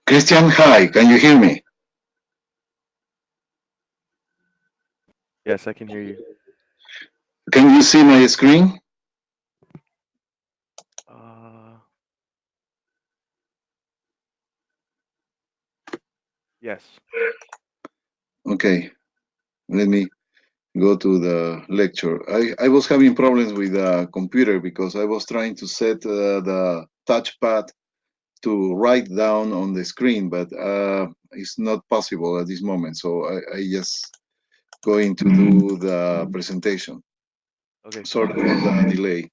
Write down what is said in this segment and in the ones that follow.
Christian, hi, can you hear me? Yes, I can hear you. Can you see my screen? Uh, yes. Okay, let me go to the lecture. I was having problems with the computer because I was trying to set the touchpad to write down on the screen, but it's not possible at this moment. So I just going to do the presentation. Okay. Sorry for the delay.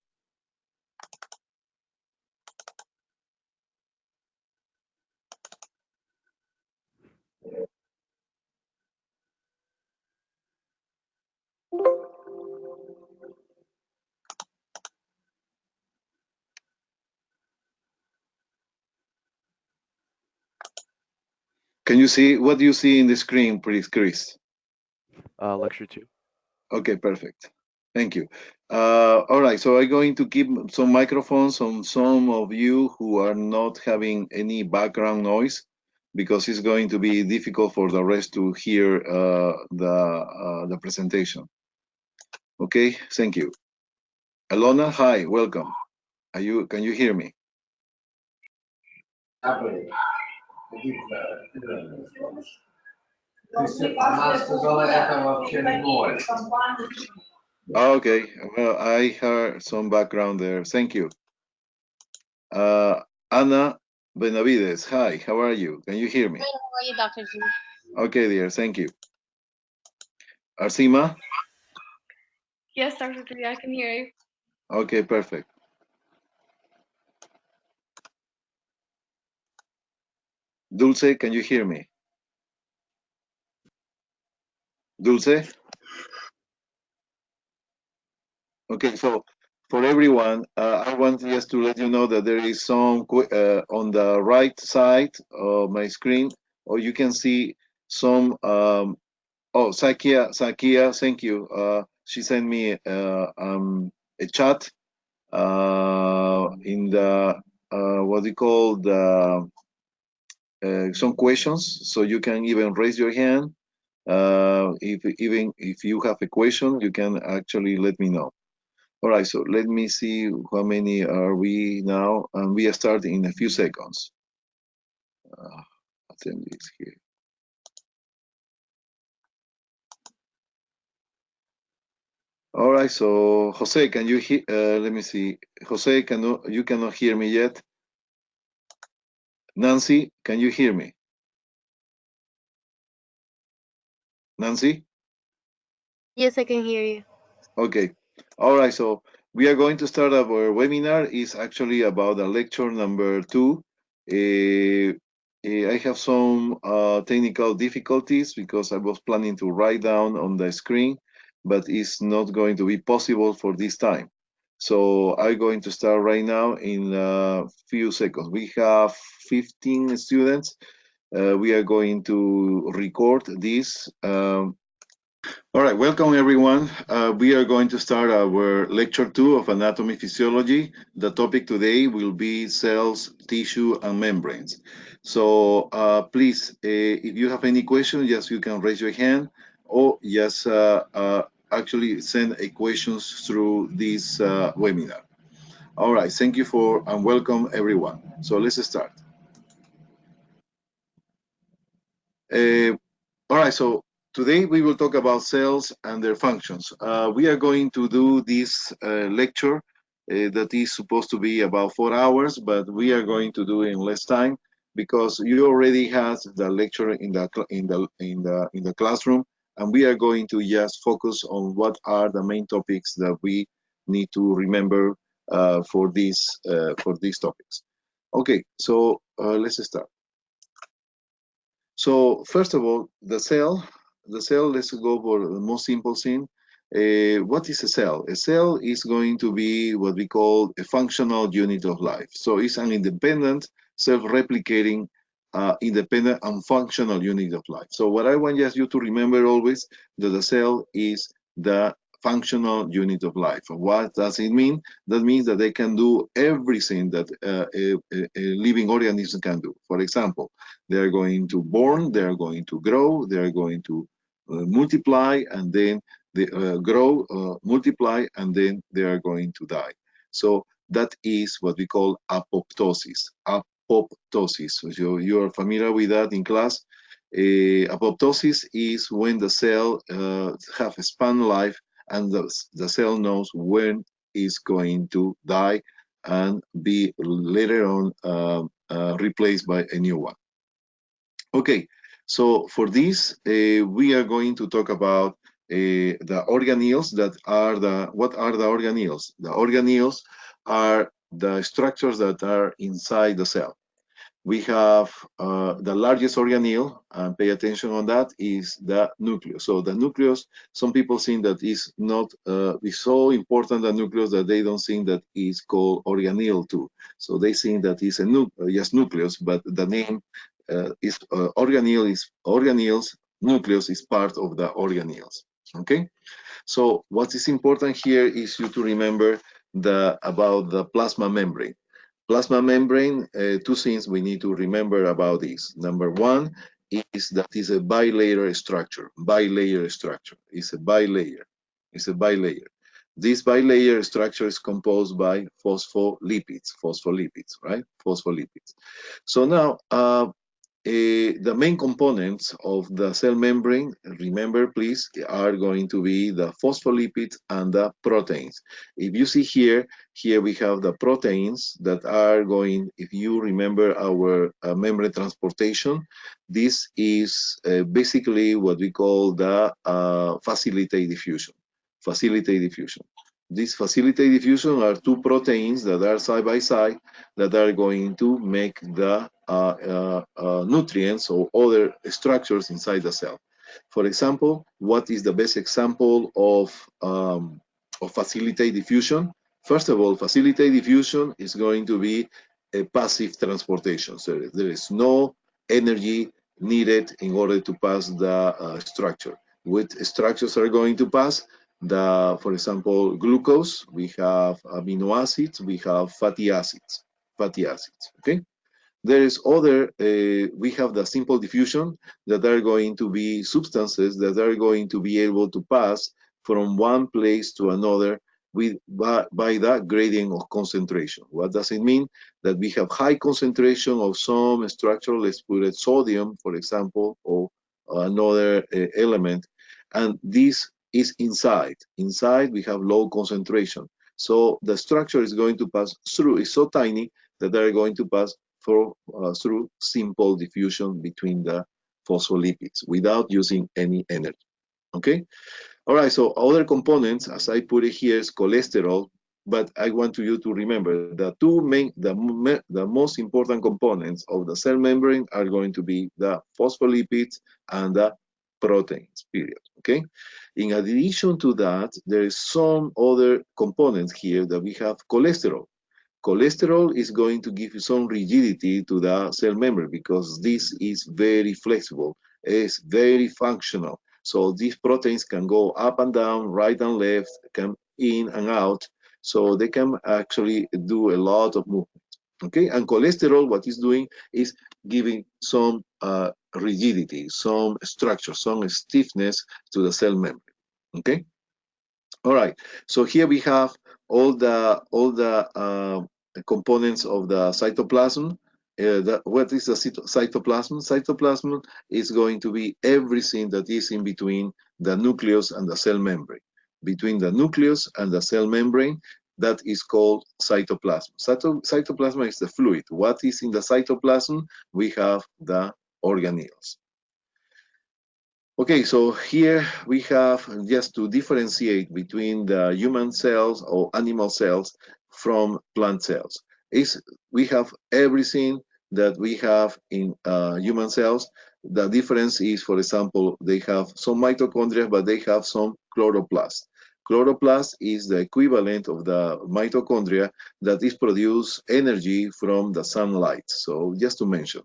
Can you see what do you see in the screen, please, Chris? Lecture 2. Okay, perfect. Thank you. All right, so I'm going to keep some microphones on some of you who are not having any background noise because it's going to be difficult for the rest to hear the presentation. Okay, thank you. Alona, hi, welcome. Can you hear me? Okay, well, I heard some background there. Thank you. Uh, Ana Benavides, hi, how are you? Can you hear me? Good, how are you, Dr. G? Okay, dear, thank you. Arsima? Yes, Dr. G, I can hear you. Okay, perfect. Dulce, can you hear me? Dulce? Okay, so for everyone, I want just to let you know that there is some on the right side of my screen, or you can see some. Oh, Sakia, thank you. She sent me a chat in the what we call the some questions, so you can even raise your hand. If even if you have a question, you can actually let me know. All right, so let me see how many are we now, and we start in a few seconds. Attendees here. All right, so Jose, can you hear? Let me see. Jose, you cannot hear me yet? Nancy, can you hear me? Nancy? Yes, I can hear you. Okay. All right, so we are going to start our webinar. It's actually about the lecture number 2. I have some technical difficulties because I was planning to write down on the screen, but it's not going to be possible for this time. So I'm going to start right now in a few seconds. We have 15 students. We are going to record this. All right, welcome everyone. We are going to start our lecture 2 of anatomy physiology. The topic today will be cells, tissue, and membranes. So please, if you have any questions, yes, you can raise your hand or just actually send a questions through this webinar. All right, thank you for and welcome everyone. So let's start. Uh, all right, so today we will talk about cells and their functions. We are going to do this lecture that is supposed to be about 4 hours, but we are going to do in less time because you already have the lecture in the classroom, and we are going to just focus on what are the main topics that we need to remember for these topics. Okay, so let's start. So first of all, the cell, let's go for the most simple thing. What is a cell? A cell is going to be what we call a functional unit of life. So it's an independent, self-replicating, independent and functional unit of life. So what I want just you to remember always that the cell is the functional unit of life. What does it mean? That means that they can do everything that a living organism can do. For example, they are going to born, they are going to grow, they are going to multiply, and then they grow, multiply, and then they are going to die. So that is what we call apoptosis. Apoptosis. So you are familiar with that in class. Apoptosis is when the cell have a span life and the cell knows when it's going to die and be later on replaced by a new one. Okay, so for this, we are going to talk about the organelles that are what are the organelles? The organelles are the structures that are inside the cell. We have the largest organelle, and pay attention on that, is the nucleus. So the nucleus, some people think that is not is so important, the nucleus, that they don't think that is called organelle too. So they think that is a yes, nucleus, but the name is organelles. Nucleus is part of the organelles. Okay. So what is important here is you to remember about the plasma membrane. Plasma membrane, two things we need to remember about this. Number one is that it's a bilayer structure. Bilayer structure. It's a bilayer. It's a bilayer. This bilayer structure is composed by phospholipids. Phospholipids, right? Phospholipids. So now, the main components of the cell membrane, remember please, are going to be the phospholipids and the proteins. If you see here we have the proteins that are going, if you remember our membrane transportation, this is basically what we call the facilitate diffusion. Facilitate diffusion. This facilitate diffusion are two proteins that are side by side that are going to make the nutrients or other structures inside the cell. For example, what is the best example of facilitate diffusion? First of all, facilitate diffusion is going to be a passive transportation. So there is no energy needed in order to pass the structure. Which structures are going to pass? For example, glucose, we have amino acids, we have fatty acids, okay? There is we have the simple diffusion that are going to be substances that are going to be able to pass from one place to another by the gradient of concentration. What does it mean? That we have high concentration of some structure, let's put it sodium, for example, or another element, and this is inside. Inside we have low concentration. So the structure is going to pass through, it's so tiny that they're going to pass through simple diffusion between the phospholipids without using any energy. Okay? All right, so other components, as I put it here, is cholesterol, but I want you to remember the the most important components of the cell membrane are going to be the phospholipids and the proteins, period. Okay? In addition to that, there is some other components here that we have cholesterol. Cholesterol is going to give you some rigidity to the cell membrane because this is very flexible, it's very functional. So these proteins can go up and down, right and left, come in and out. So they can actually do a lot of movement. Okay, and cholesterol, what it's doing is giving some rigidity, some structure, some stiffness to the cell membrane. Okay. All right, so here we have all the components of the cytoplasm. What is the cytoplasm? Cytoplasm is going to be everything that is in between the nucleus and the cell membrane. Between the nucleus and the cell membrane, that is called cytoplasm. Cytoplasm is the fluid. What is in the cytoplasm? We have the organelles. Okay, so here we have just to differentiate between the human cells or animal cells from plant cells. We have everything that we have in human cells. The difference is, for example, they have some mitochondria, but they have some chloroplast. Chloroplast is the equivalent of the mitochondria that is produce energy from the sunlight. So just to mention.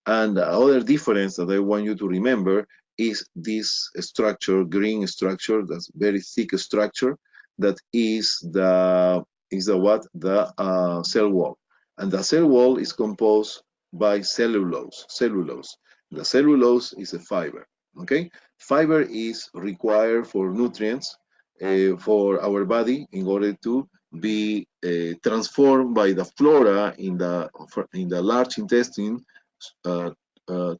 And the other difference that I want you to remember is this structure, green structure, that's very thick structure, that is the what? The cell wall. And the cell wall is composed by cellulose. Cellulose. The cellulose is a fiber. Okay, fiber is required for nutrients for our body in order to be transformed by the flora in the large intestine, uh,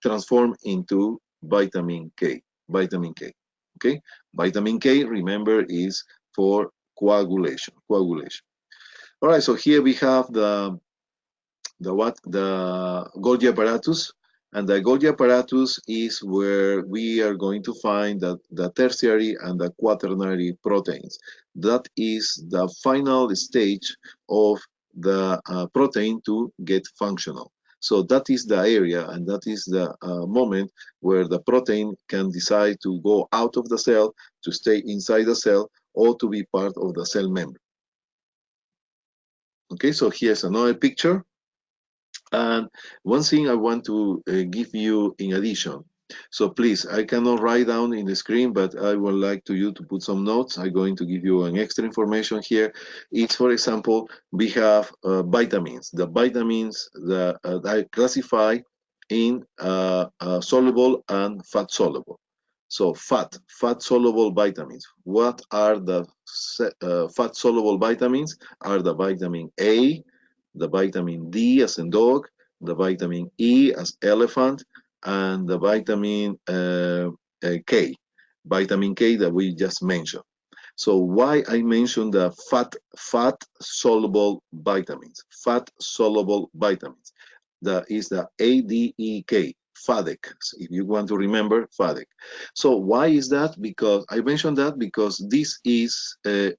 transformed into vitamin K. Vitamin K. Okay, vitamin K, remember, is for coagulation. Coagulation. All right, so here we have the Golgi apparatus, and the Golgi apparatus is where we are going to find the tertiary and the quaternary proteins. That is the final stage of the protein to get functional. So that is the area, and that is the moment where the protein can decide to go out of the cell, to stay inside the cell, or to be part of the cell membrane. Okay, so here's another picture. And one thing I want to give you in addition. So please, I cannot write down in the screen, but I would like you to put some notes. I'm going to give you an extra information here. It's, for example, we have vitamins. The vitamins that I classify in soluble and fat soluble. So fat soluble vitamins. What are the fat soluble vitamins? Are the vitamin A, the vitamin D as in dog, the vitamin E as elephant, and the vitamin K, vitamin K that we just mentioned. So why I mentioned the fat soluble vitamins, fat soluble vitamins. That is the ADEK, FADEC, if you want to remember FADEC. So why is that? Because I mentioned that because this is a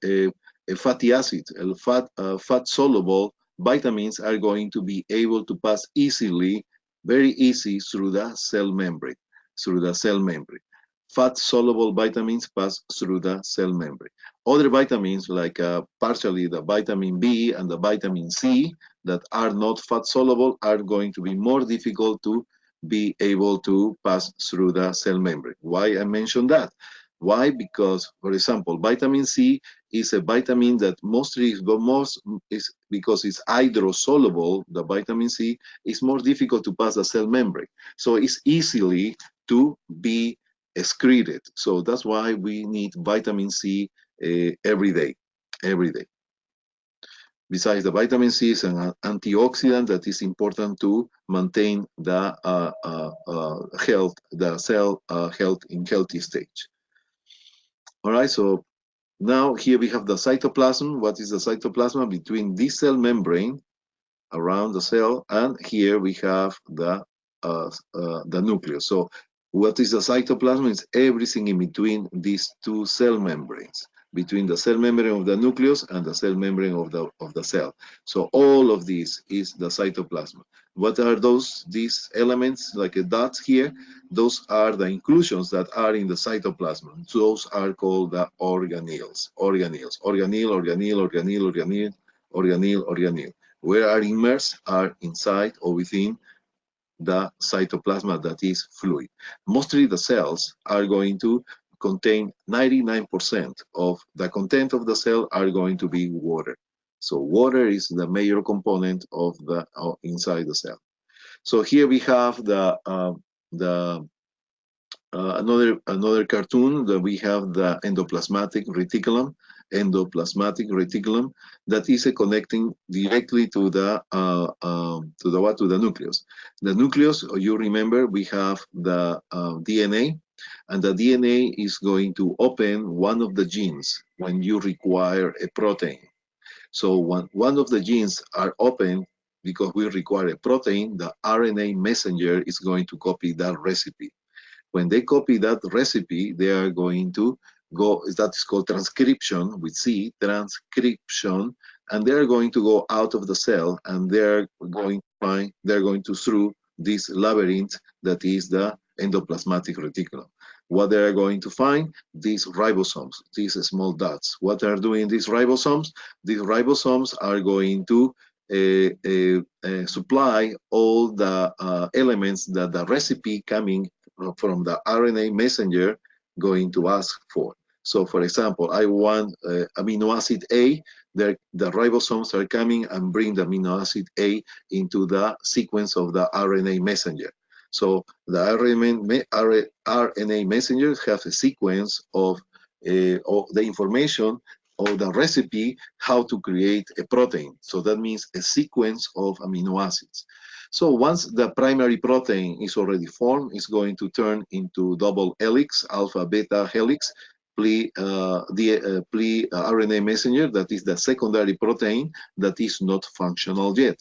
fatty acid, fat soluble vitamins are going to be able to pass easily, very easy through the cell membrane, through the cell membrane. Fat soluble vitamins pass through the cell membrane. Other vitamins like partially the vitamin B and the vitamin C that are not fat soluble are going to be more difficult to be able to pass through the cell membrane. Why I mention that? Why? Because, for example, vitamin C is a vitamin that mostly is because it's hydrosoluble. The vitamin C is more difficult to pass the cell membrane, so it's easily to be excreted. So that's why we need vitamin C every day, every day. Besides, the vitamin C is an antioxidant that is important to maintain the health, the cell health in healthy stage. All right, so now here we have the cytoplasm. What is the cytoplasm? Between this cell membrane around the cell, and here we have the nucleus. So what is the cytoplasm? It's everything in between these two cell membranes, between the cell membrane of the nucleus and the cell membrane of the cell. So all of this is the cytoplasm. What are these elements, like dots here? Those are the inclusions that are in the cytoplasm. Those are called the organelles. Organelles. Organelle, organelle, organelle, organelle, organelle, organelle. Where are immersed are inside or within the cytoplasm, that is fluid. Mostly the cells are going to contain 99% of the content of the cell are going to be water. So water is the major component of the inside the cell. So here we have another cartoon that we have the endoplasmatic reticulum. Endoplasmatic reticulum that is connecting directly to the nucleus. The nucleus, you remember, we have the DNA, and the DNA is going to open one of the genes when you require a protein. So when one of the genes are open because we require a protein, the RNA messenger is going to copy that recipe. When they copy that recipe, they are going to go, that is called transcription with C, transcription, and they're going to go out of the cell, and they're going to through this labyrinth that is the endoplasmatic reticulum. What they are going to find? These ribosomes, these small dots. What are doing these ribosomes? These ribosomes are going to supply all the elements that the recipe coming the RNA messenger going to ask for. So, for example, I want amino acid A. The ribosomes are coming and bring the amino acid A into the sequence of the RNA messenger. So the RNA messengers have a sequence of the information or the recipe how to create a protein. So that means a sequence of amino acids. So once the primary protein is already formed, it's going to turn into double helix, alpha beta helix, RNA messenger, that is the secondary protein that is not functional yet.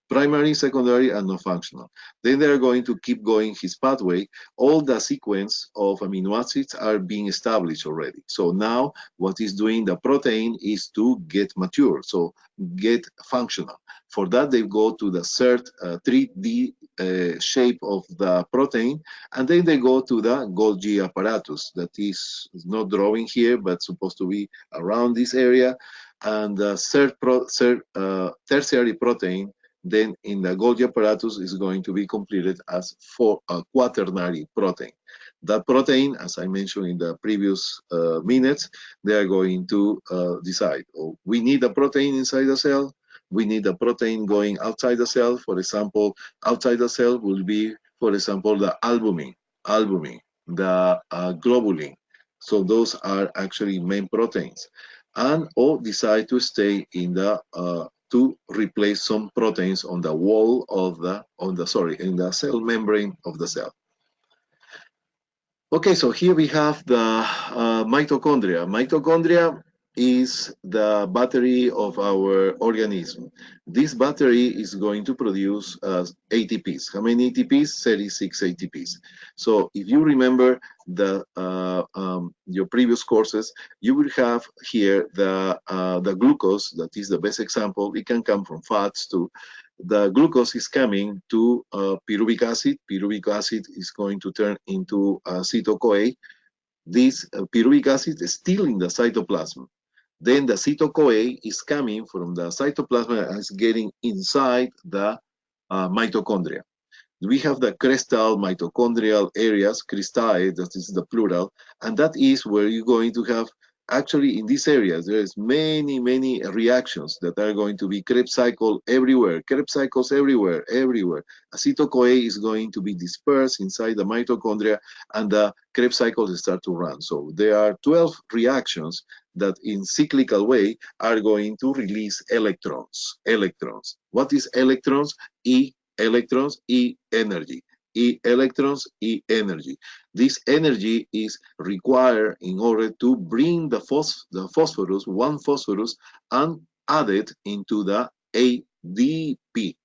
Primary, secondary, and non functional. Then they're going to keep going his pathway. All the sequence of amino acids are being established already. So now what is doing the protein is to get mature, so get functional. For that, they go to the third 3D shape of the protein, and then they go to the Golgi apparatus that is not drawing here, but supposed to be around this area. And the tertiary protein then in the Golgi apparatus is going to be completed as a quaternary protein. That protein, as I mentioned in the previous minutes, they are going to decide, oh, we need a protein inside the cell, we need a protein going outside the cell. For example, outside the cell will be, for example, the albumin, the globulin. So those are actually main proteins. And or decide to stay in the to replace some proteins on the wall of in the cell membrane of the cell. Okay, so here we have the mitochondria. Mitochondria is the battery of our organism. This battery is going to produce ATPs. How many ATPs? 36 ATPs. So if you remember your previous courses, you will have here the glucose. That is the best example. It can come from fats too. The glucose is coming to pyruvic acid. Pyruvic acid is going to turn into acetyl-CoA. This pyruvic acid is still in the cytoplasm. Then the acetyl-CoA is coming from the cytoplasm and is getting inside the mitochondria. We have the crestal mitochondrial areas, cristae, that is the plural, and that is where you're going to have, actually in these areas, there's many reactions that are going to be Krebs cycle everywhere, Krebs cycles everywhere. Acetyl-CoA is going to be dispersed inside the mitochondria and the Krebs cycles start to run. So there are 12 reactions that in cyclical way are going to release electrons. What is electrons? Electrons, energy. Electrons, energy. This energy is required in order to bring the phosphorus, one phosphorus, and add it into the ADP.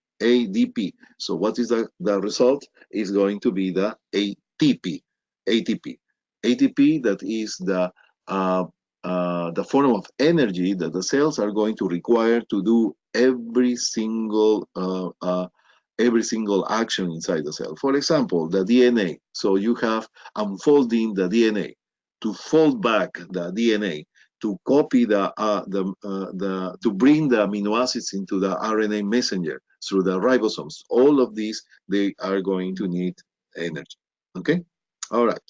So what is the result? Is going to be the ATP. ATP, that is the form of energy that the cells are going to require to do every single action inside the cell. For example, the DNA. So you have unfolding the DNA, to fold back the DNA, to copy to bring the amino acids into the RNA messenger through the ribosomes. All of these, they are going to need energy. Okay? All right.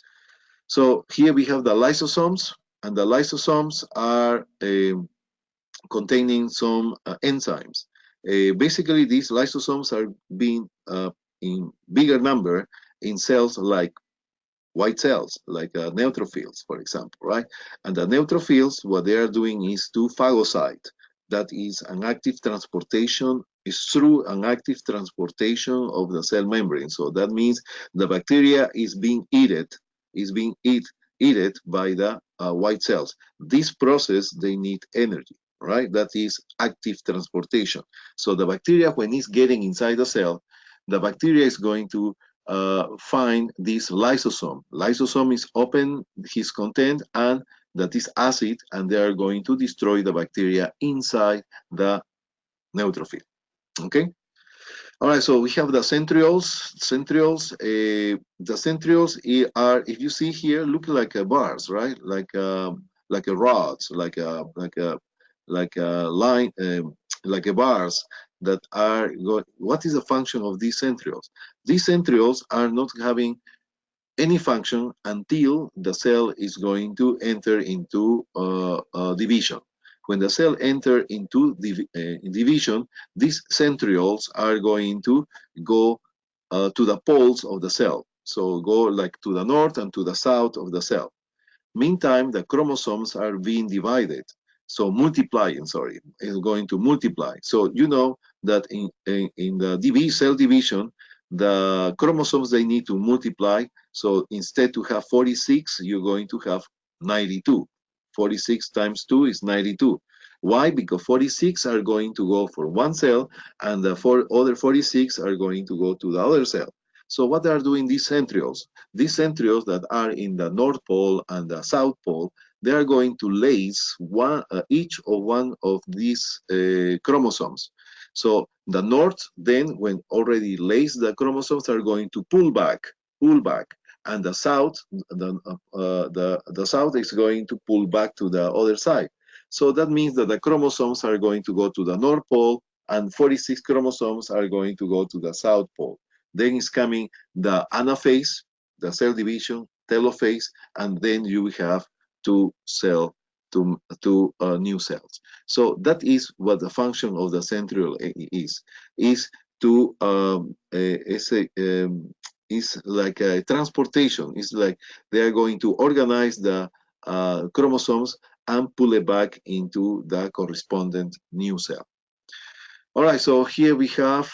So here we have the lysosomes, and the lysosomes are containing some enzymes. Basically, these lysosomes are being in bigger number in cells like white cells, like neutrophils, for example, right? And the neutrophils, what they are doing is to phagocyte. That is an active transportation, is through an active transportation of the cell membrane. So that means the bacteria is being eaten by the white cells. This process, they need energy, right? That is active transportation. So the bacteria, when it's getting inside the cell, the bacteria is going to find this lysosome. Lysosome is open his content, and that is acid, and they are going to destroy the bacteria inside the neutrophil. Okay. All right, so we have the centrioles. The centrioles are, if you see here, look like bars, right? Like a rods, like a line, like a bars that are. What is the function of these centrioles? These centrioles are not having any function until the cell is going to enter into division. When the cell enter into division, these centrioles are going to go to the poles of the cell. So go like to the north and to the south of the cell. Meantime, the chromosomes are being divided. So multiplying, sorry, is going to multiply. So you know that in the cell division, the chromosomes, they need to multiply. So instead to have 46, you're going to have 92. 46 times 2 is 92. Why? Because 46 are going to go for one cell, and the other 46 are going to go to the other cell. So what are doing these centrioles? These centrioles that are in the North Pole and the South Pole, they are going to lace each of one of these chromosomes. So the North, then, when already laced, the chromosomes are going to pull back, and the South, the South is going to pull back to the other side. So that means that the chromosomes are going to go to the North Pole, and 46 chromosomes are going to go to the South Pole. Then is coming the anaphase, the cell division, telophase, and then you have two new cells. So that is what the function of the centriole is to is like a transportation. It's like they are going to organize the chromosomes and pull it back into the correspondent new cell. All right, so here we have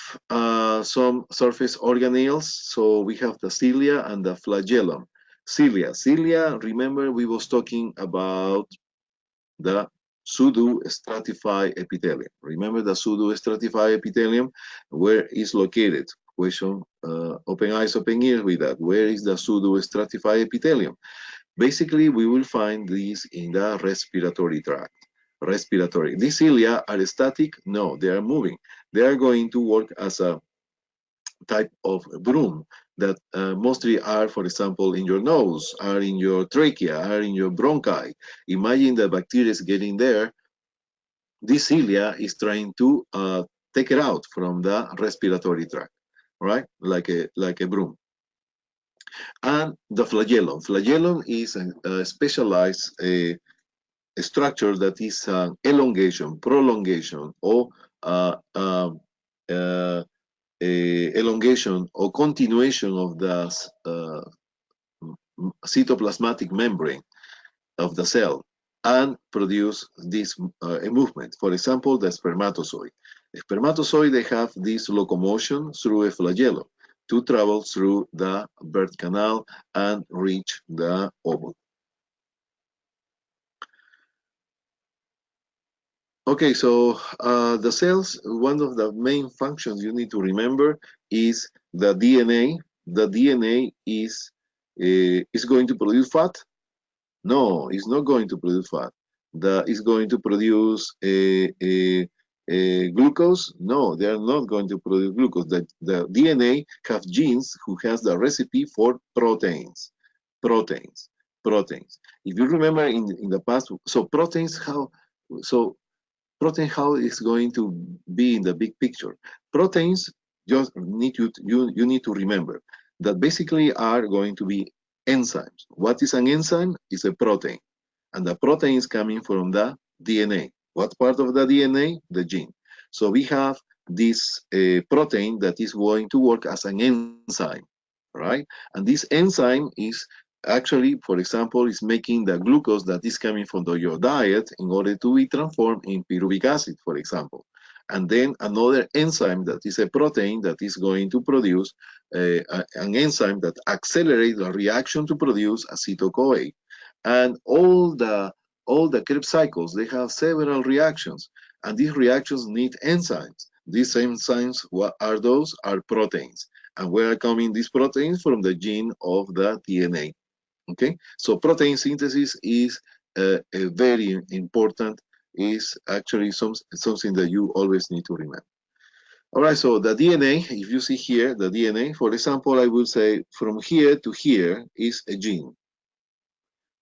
some surface organelles. So we have the cilia and the flagellum. Cilia, remember we was talking about the pseudo-stratified epithelium. Remember the pseudo-stratified epithelium? Where is located? Question, open eyes, open ears with that. Where is the pseudo-stratified epithelium? Basically, we will find these in the respiratory tract. Respiratory. These cilia are static? No, they are moving. They are going to work as a type of broom that mostly are, for example, in your nose, are in your trachea, are in your bronchi. Imagine the bacteria is getting there. This cilia is trying to take it out from the respiratory tract, right? Like a broom. And the flagellum. Flagellum is a specialized a structure that is elongation, prolongation, or uh, uh, uh, elongation or continuation of the cytoplasmatic membrane of the cell and produce this movement. For example, the spermatozoid. The spermatozoid, they have this locomotion through a flagellum to travel through the birth canal and reach the ovule. Okay, so the cells, one of the main functions you need to remember is the DNA. The DNA is going to produce fat? No, it's not going to produce fat. It's going to produce a glucose? No, they are not going to produce glucose. The DNA have genes who has the recipe for proteins. Proteins. Proteins. If you remember in the past, so proteins, so protein how is going to be in the big picture. Proteins just you need to remember that basically are going to be enzymes. What is an enzyme? It's a protein. And the protein is coming from the DNA. What part of the DNA? The gene. So we have this protein that is going to work as an enzyme, right? And this enzyme is actually, for example, is making the glucose that is coming from your diet in order to be transformed in pyruvic acid, for example. And then another enzyme that is a protein that is going to produce an enzyme that accelerates the reaction to produce acetyl-CoA. And all the Krebs cycles, they have several reactions, and these reactions need enzymes. These enzymes, what are those? Are proteins. And where are coming these proteins? From the gene of the DNA. Okay, so protein synthesis is a very important, is actually something that you always need to remember. All right, so the DNA, if you see here, the DNA, for example, I will say from here to here is a gene.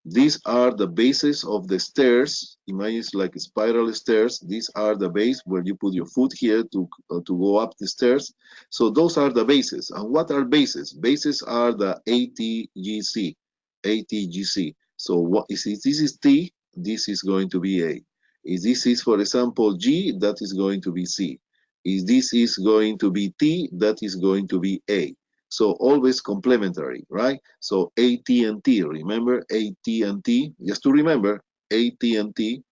These are the bases of the stairs. Imagine it's like spiral stairs. These are the base where you put your foot here to go up the stairs. So those are the bases. And what are bases? Bases are the ATGC. ATGC. So what is it? This is T, this is going to be A. If this is, for example, G, that is going to be C. If this is going to be T, that is going to be A. So always complementary, right? So AT and T, remember AT and T, just to remember AT and T,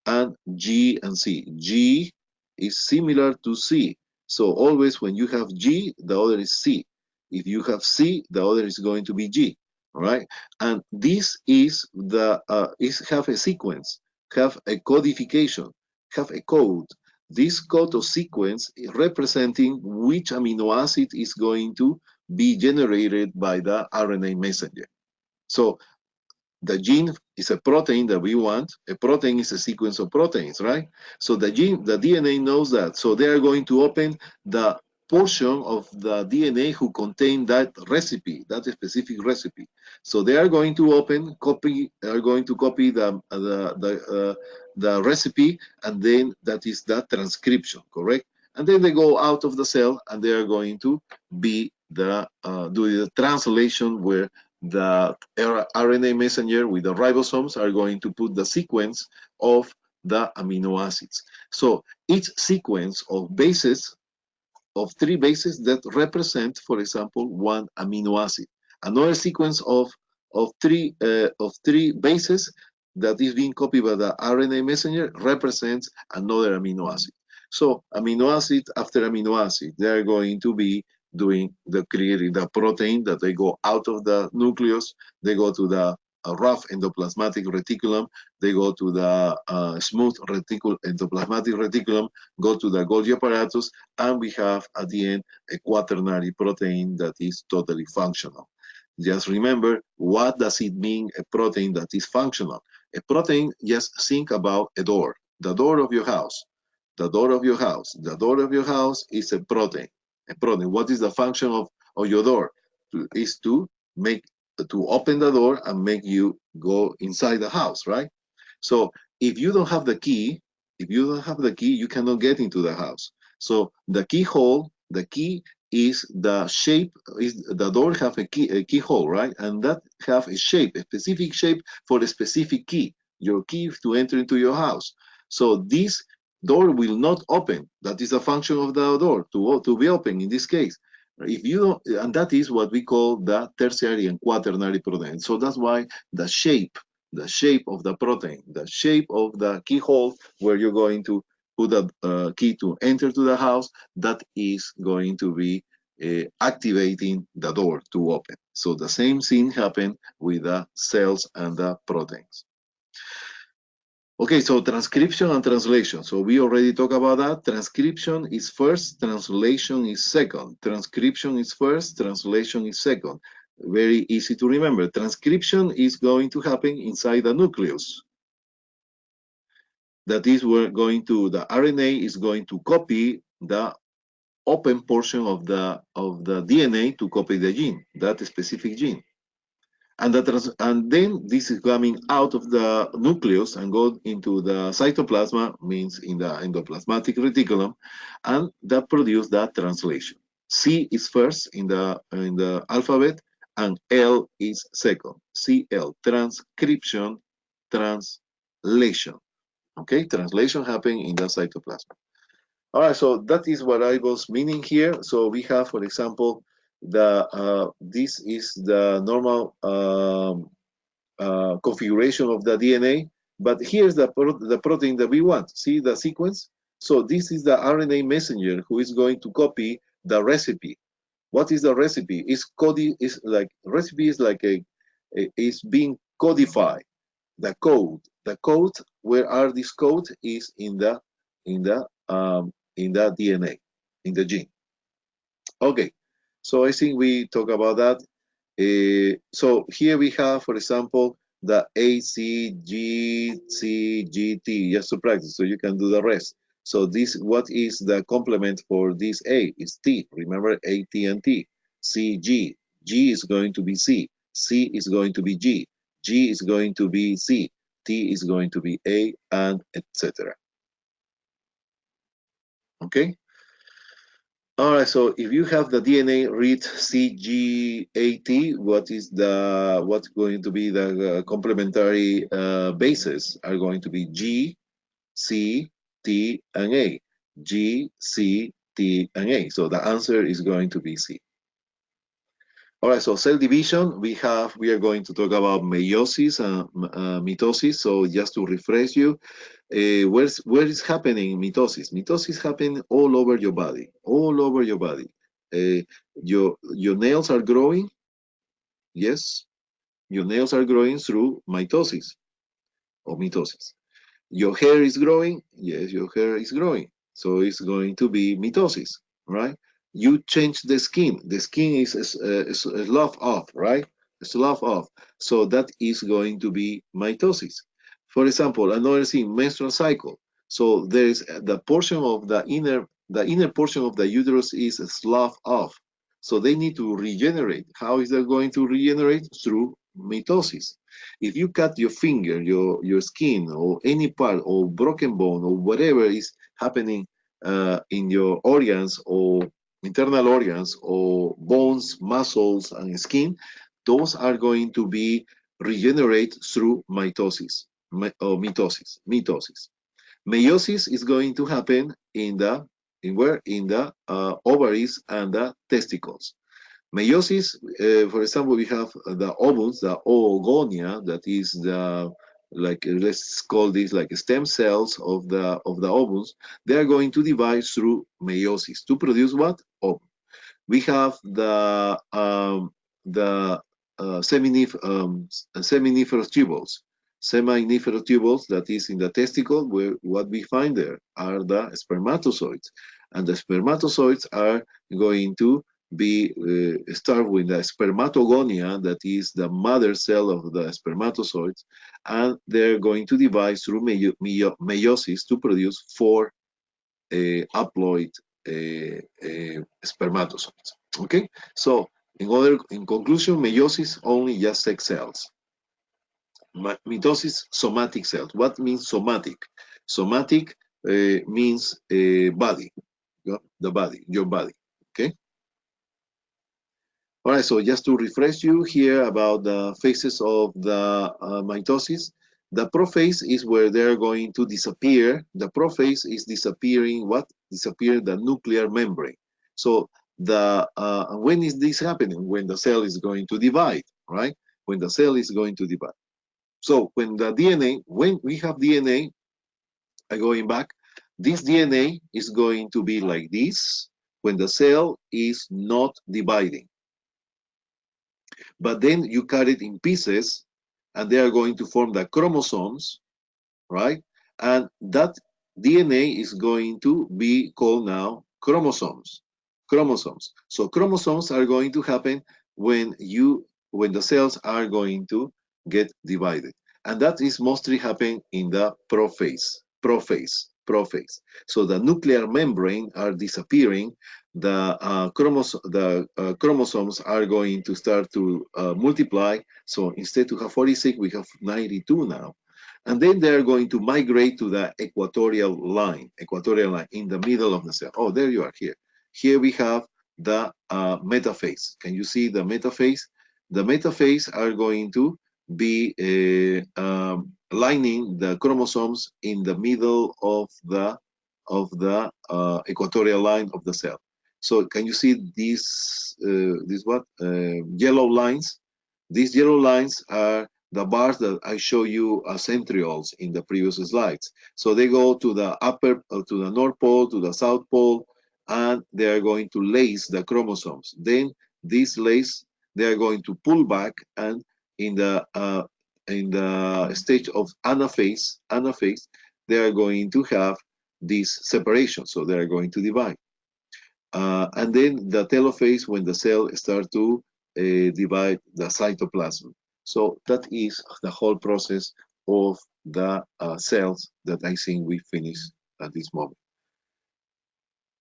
and G and C. G is similar to C. So always when you have G, the other is C. If you have C, the other is going to be G, all right? And this is have a sequence, have a codification, have a code. This code or sequence is representing which amino acid is going to be generated by the RNA messenger. So the gene is a protein that we want. A protein is a sequence of proteins, right? So the DNA knows that. So they are going to open the portion of the DNA who contain that recipe, that specific recipe. So they are going to copy the recipe, and then that is the transcription, correct? And then they go out of the cell, and they are going to be do the translation where the RNA messenger with the ribosomes are going to put the sequence of the amino acids. So each sequence of bases, of 3 bases that represent, for example, 1 amino acid. Another sequence of three bases that is being copied by the RNA messenger represents another amino acid. So amino acid after amino acid, they are going to be doing creating the protein that they go out of the nucleus, they go to the rough endoplasmatic reticulum, they go to the smooth endoplasmatic reticulum, go to the Golgi apparatus, and we have at the end a quaternary protein that is totally functional. Just remember, what does it mean, a protein that is functional? A protein, just think about a door, the door of your house, the door of your house. The door of your house is a protein. A protein. What is the function of your door? Is to open the door and make you go inside the house, right? So if you don't have the key, you cannot get into the house. So the key is the shape, is the door have a keyhole, right? And that have a shape, a specific shape for a specific key, your key to enter into your house. So this door will not open. That is a function of the door to be open in this case. If you don't, and that is what we call the tertiary and quaternary protein. So that's why the shape of the protein, the shape of the keyhole where you're going to put a key to enter to the house, that is going to be activating the door to open. So the same thing happened with the cells and the proteins. Okay, so transcription and translation. So we already talked about that. Transcription is first, translation is second. Transcription is first, translation is second. Very easy to remember. Transcription is going to happen inside the nucleus. That is, the RNA is going to copy the open portion of the DNA to copy the gene, that specific gene. And then this is coming out of the nucleus and go into the cytoplasma, means in the endoplasmatic reticulum, and that produce that translation. C is first in the alphabet, and L is second. CL, transcription, translation. Okay, translation happening in the cytoplasm. All right, so that is what I was meaning here. So we have, for example, this is the normal configuration of the DNA, but here's the protein that we want. See the sequence? So this is the RNA messenger who is going to copy the recipe. What is the recipe? Recipe is like is being codified. The code, where are these codes is in the DNA, in the gene. Okay, so I think we talk about that. So here we have, for example, the ACGCGT, just to practice, so you can do the rest. So what is the complement for this A? Is T. Remember AT and T. CG. G is going to be C. C is going to be G. G is going to be C, T is going to be A, and etc. Okay. All right. So if you have the DNA read CGAT, what's going to be the complementary bases are going to be G, C, T, and A. G, C, T, and A. So the answer is going to be C. All right, so cell division, we are going to talk about meiosis and mitosis. So just to refresh you, where is happening mitosis? Mitosis happen all over your body, all over your body. Your nails are growing, yes, your nails are growing through mitosis or mitosis. Your hair is growing, yes, your hair is growing. So it's going to be mitosis, right? You change the skin is slough off, right? Slough off. So that is going to be mitosis. For example, another thing, menstrual cycle. So there is the portion of the inner portion of the uterus is slough off. So they need to regenerate. How is that going to regenerate? Through mitosis. If you cut your finger, your skin, or any part, or broken bone, or whatever is happening in your organs, or internal organs, or bones, muscles, and skin, those are going to be regenerate through mitosis, or mitosis. Meiosis is going to happen in where? In the ovaries and the testicles. Meiosis, for example, we have the ovules, the oogonia, that is the, like, let's call this like stem cells of the ovules. They are going to divide through meiosis to produce what? Ovum. We have the seminiferous tubules. Seminiferous tubules, that is in the testicle, where what we find there are the spermatozoids, and the spermatozoids are going to be start with the spermatogonia, that is the mother cell of the spermatozoids, and they're going to divide through meiosis to produce four haploid spermatozoids. Okay, so in conclusion, meiosis only just sex cells. Mitosis, somatic cells. What means somatic? Somatic means body, the body, your body. Okay. All right, so just to refresh you here about the phases of the mitosis, the prophase is where they're going to disappear. The prophase is disappearing what? Disappear the nuclear membrane. So when is this happening? When the cell is going to divide, right? When the cell is going to divide. So when the DNA, when we have DNA, going back, this DNA is going to be like this when the cell is not dividing. But then you cut it in pieces, and they are going to form the chromosomes, right? And that DNA is going to be called now chromosomes. Chromosomes. So chromosomes are going to happen when the cells are going to get divided. And that is mostly happening in the prophase. So the nuclear membrane are disappearing. The chromosomes are going to start to multiply. So instead to have 46, we have 92 now. And then they're going to migrate to the equatorial line in the middle of the cell. Oh, there you are here. Here we have the metaphase. Can you see the metaphase? The metaphase are going to be lining the chromosomes in the middle of the equatorial line of the cell. So can you see these yellow lines? These yellow lines are the bars that I show you as centrioles in the previous slides. So they go to the to the North Pole, to the South Pole, and they are going to lace the chromosomes. Then these lace, they are going to pull back, and in the stage of anaphase, they are going to have this separation. So they are going to divide. And then the telophase, when the cell starts to divide the cytoplasm. So that is the whole process of the cells that I think we finished at this moment.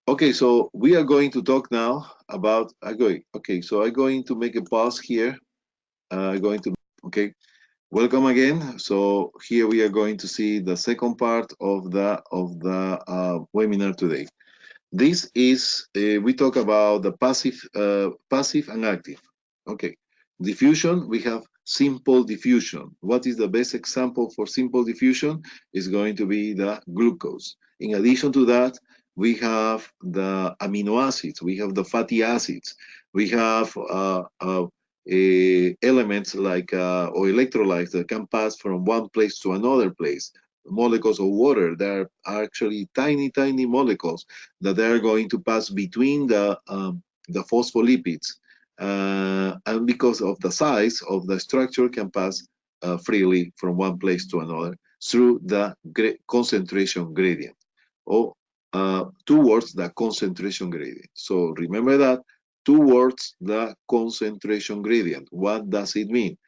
Okay, so we are going to talk now about, so I'm going to make a pause here. Okay. Welcome again. So here we are going to see the second part of the webinar today. This is we talk about the passive and active. Okay, diffusion. We have simple diffusion. What is the best example for simple diffusion? Is going to be the glucose. In addition to that, we have the amino acids. We have the fatty acids. We have elements like or electrolytes that can pass from one place to another place. Molecules of water. They are actually tiny molecules that they are going to pass between the phospholipids. And because of the size of the structure can pass freely from one place to another through the concentration gradient or towards the concentration gradient. So remember that towards the concentration gradient. What does it mean?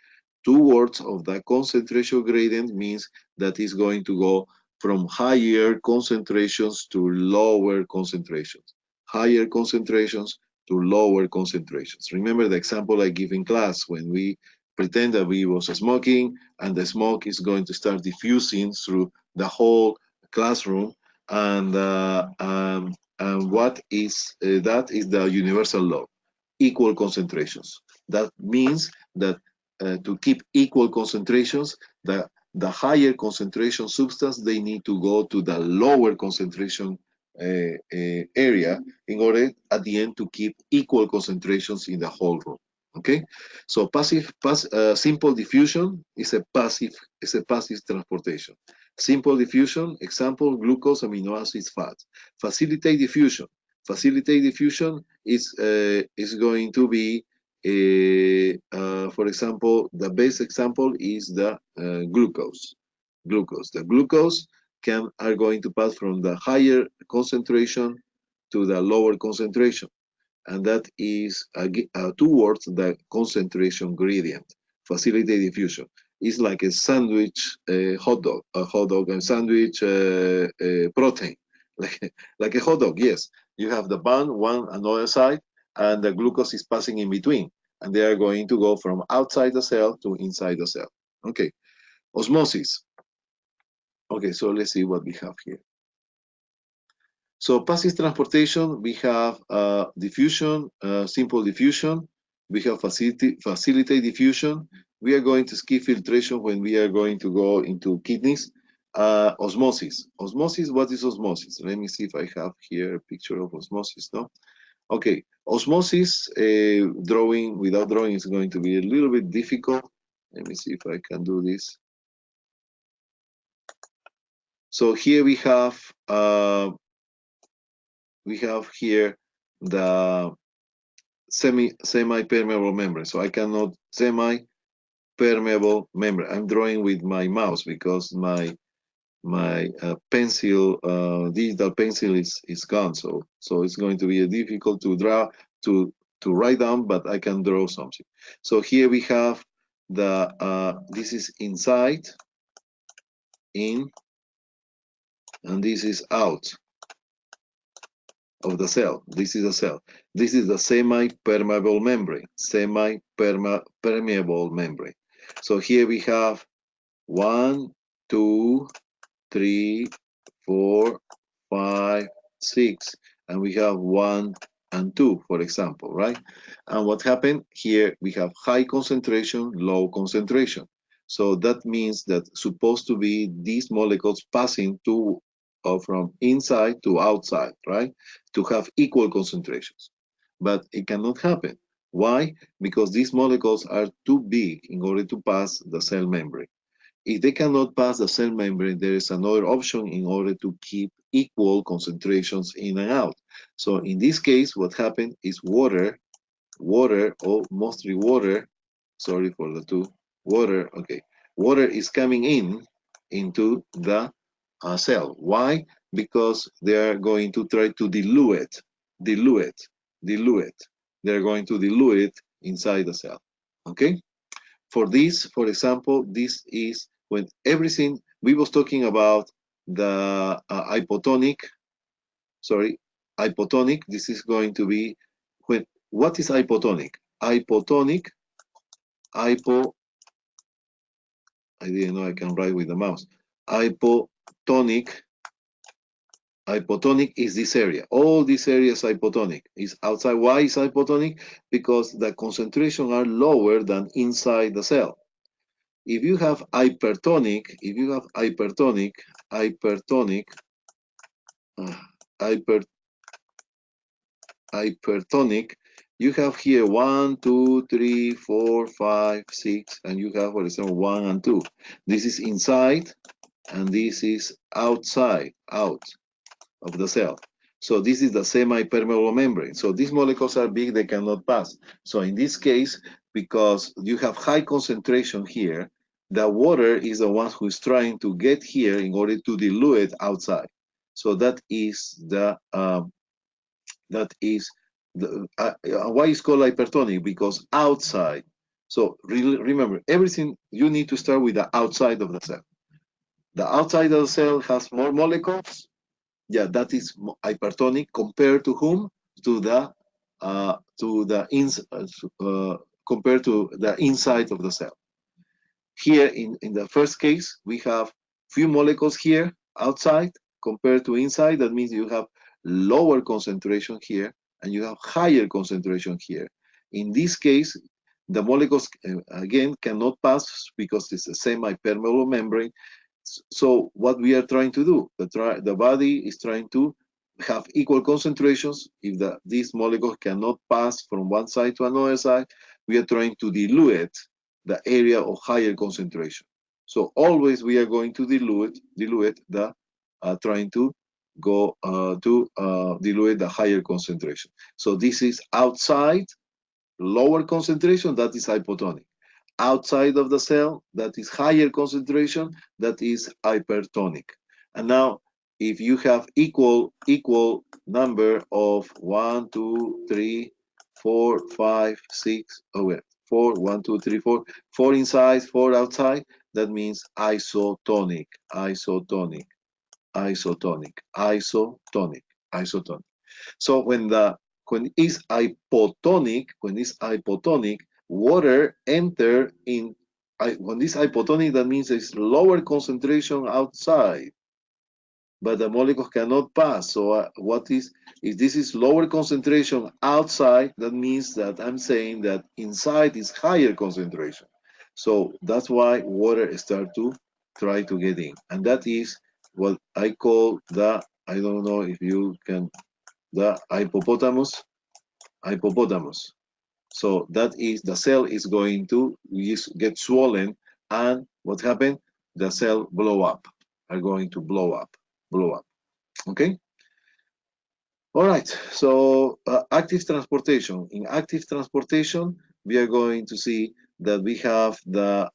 Towards of the concentration gradient means that it's going to go from higher concentrations to lower concentrations, higher concentrations to lower concentrations. Remember the example I give in class when we pretend that we was smoking and the smoke is going to start diffusing through the whole classroom and what is that is the universal law, equal concentrations. That means that to keep equal concentrations, the higher concentration substance, they need to go to the lower concentration area in order at the end to keep equal concentrations in the whole room. Okay, so simple diffusion is a passive transportation. Simple diffusion, example, glucose, amino acids, fats. Facilitate diffusion. Facilitate diffusion is going to be for example, the best example is the glucose. Glucose. The glucose are going to pass from the higher concentration to the lower concentration, and that is towards the concentration gradient. Facilitate diffusion. It's like a sandwich a hot dog and sandwich protein, like a hot dog. Yes, you have the bun, one another side, and the glucose is passing in between, and they are going to go from outside the cell to inside the cell. Okay, osmosis. Okay, so let's see what we have here. So passive transportation, we have diffusion, simple diffusion. We have facilitate diffusion. We are going to skip filtration when we are going to go into kidneys. Osmosis. Osmosis, what is osmosis? Let me see if I have here a picture of osmosis, no? Okay, osmosis, drawing, without drawing is going to be a little bit difficult. Let me see if I can do this. So here we have here the semi-permeable membrane. So I cannot semi-permeable membrane. I'm drawing with my mouse because my pencil, digital pencil is gone. So it's going to be difficult to draw to write down, but I can draw something. So here we have the this is inside, in, and this is out of the cell. This is a cell. This is the semi-permeable membrane, semi-permeable membrane. So here we have 1, 2, 3, 4, 5, 6, and we have 1 and 2, for example, right? And what happened here, we have high concentration, low concentration. So that means that supposed to be these molecules passing to from inside to outside, right? To have equal concentrations. But it cannot happen. Why? Because these molecules are too big in order to pass the cell membrane. If they cannot pass the cell membrane, there is another option in order to keep equal concentrations in and out. So in this case, what happened is water, or mostly water, sorry for the two, water, okay. Water is coming into the cell. Why? Because they are going to try to dilute it. They're going to dilute it inside the cell, okay? For this, for example, this is when everything, we was talking about the hypotonic, sorry, hypotonic, this is going to be, when, what is hypotonic? Hypotonic, I didn't know I can write with the mouse. Hypotonic is this area. All this area is hypotonic. Is outside. Why is hypotonic? Because the concentration are lower than inside the cell. If you have hypertonic, uh, hyper, hypertonic, you have here 1, 2, 3, 4, 5, 6, and you have, for example, 1 and 2. This is inside, and this is outside, out of the cell. So this is the semi-permeable membrane. So these molecules are big, they cannot pass. So in this case, because you have high concentration here, the water is the one who is trying to get here in order to dilute it outside. So that is the why it's called hypertonic, because outside. So remember, everything you need to start with the outside of the cell. The outside of the cell has more molecules. Yeah, that is hypertonic compared to whom? To the compared to the inside of the cell. Here in the first case, we have few molecules here outside compared to inside. That means you have lower concentration here and you have higher concentration here. In this case, the molecules again cannot pass because it's a semi-permeable membrane. So what we are trying to do, the body is trying to have equal concentrations. If these molecules cannot pass from one side to another side, we are trying to dilute the area of higher concentration. So always we are going to dilute the trying to go dilute the higher concentration. So this is outside, lower concentration, that is hypotonic. Outside of the cell, that is higher concentration, that is hypertonic. And now, if you have equal number of 1, 2, 3, 4, 5, 6, oh wait, 4, 1, 2, 3, 4, 4 inside, 4 outside, that means isotonic, isotonic, isotonic, isotonic, isotonic. So when it's hypotonic, water enter in. When it's hypotonic, that means it's lower concentration outside, but the molecules cannot pass. So what is, if this is lower concentration outside, that means that I'm saying that inside is higher concentration. So that's why water start to try to get in, and that is what I call the, I don't know if you can, the hippopotamus. So that is, the cell is going to get swollen, and what happened? The cell blow up, are going to blow up. Okay. All right. So active transportation. In active transportation, we are going to see that we have the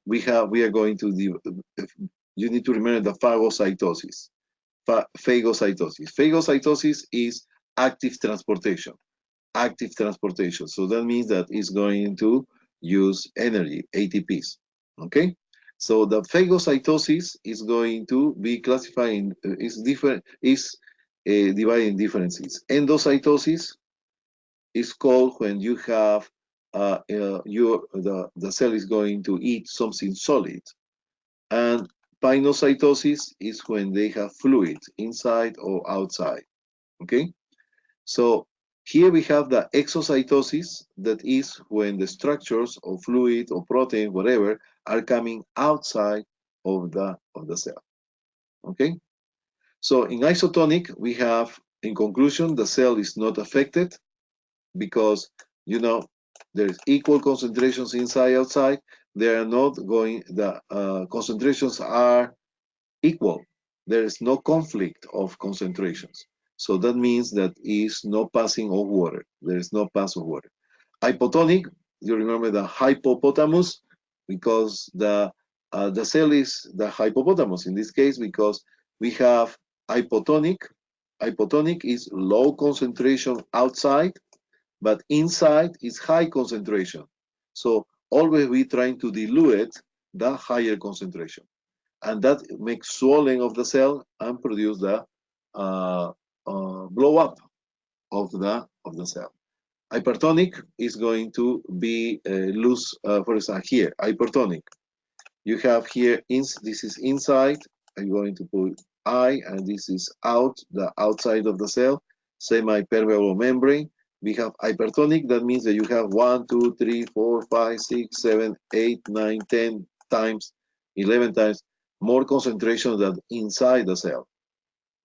we are going to you need to remember the phagocytosis. Phagocytosis. Phagocytosis is active transportation. Active transportation. So that means that it's going to use energy, ATPs. Okay? So the phagocytosis is going to be classified in, divided in different things. Endocytosis is called when you have the cell is going to eat something solid. And pinocytosis is when they have fluid inside or outside. Okay? So here we have the exocytosis, that is when the structures of fluid or protein, whatever, are coming outside of the cell. Okay? So in isotonic, we have, in conclusion, the cell is not affected because, you know, there's equal concentrations inside, outside. They are not going, the concentrations are equal. There is no conflict of concentrations. So that means that is no passing of water. There is no pass of water. Hypotonic, you remember the hippopotamus, because the cell is the hippopotamus in this case, because we have hypotonic. Hypotonic is low concentration outside, but inside is high concentration. So always we trying to dilute the higher concentration, and that makes swelling of the cell and produce the blow up of the cell. Hypertonic is going to be loose, for example, here, hypertonic. You have here, this is inside, I'm going to put I, and this is out, the outside of the cell, semi-permeable membrane. We have hypertonic, that means that you have 1, 2, 3, 4, 5, 6, 7, 8, 9, 10 times, 11 times more concentration than inside the cell,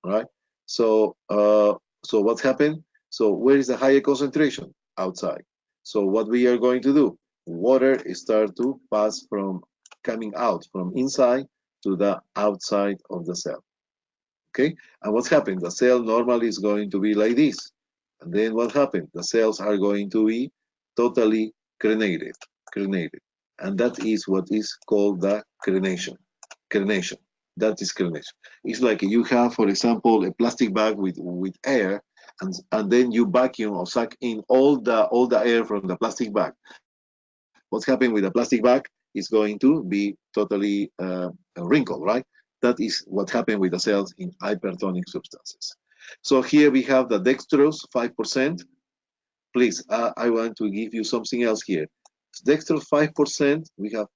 right? So, so what happened? So where is the higher concentration? Outside. So what we are going to do? Water start to pass from coming out from inside to the outside of the cell. Okay, and what's happened? The cell normally is going to be like this. And then what happened? The cells are going to be totally crenated. And that is what is called the crenation. That is crenation. It's like you have, for example, a plastic bag with air, and then you vacuum or suck in all the air from the plastic bag. What's happening with the plastic bag is going to be totally wrinkled, right? That is what happened with the cells in hypertonic substances. So here we have the dextrose, 5%. Please, I want to give you something else here. Dextrose, 5%. We have,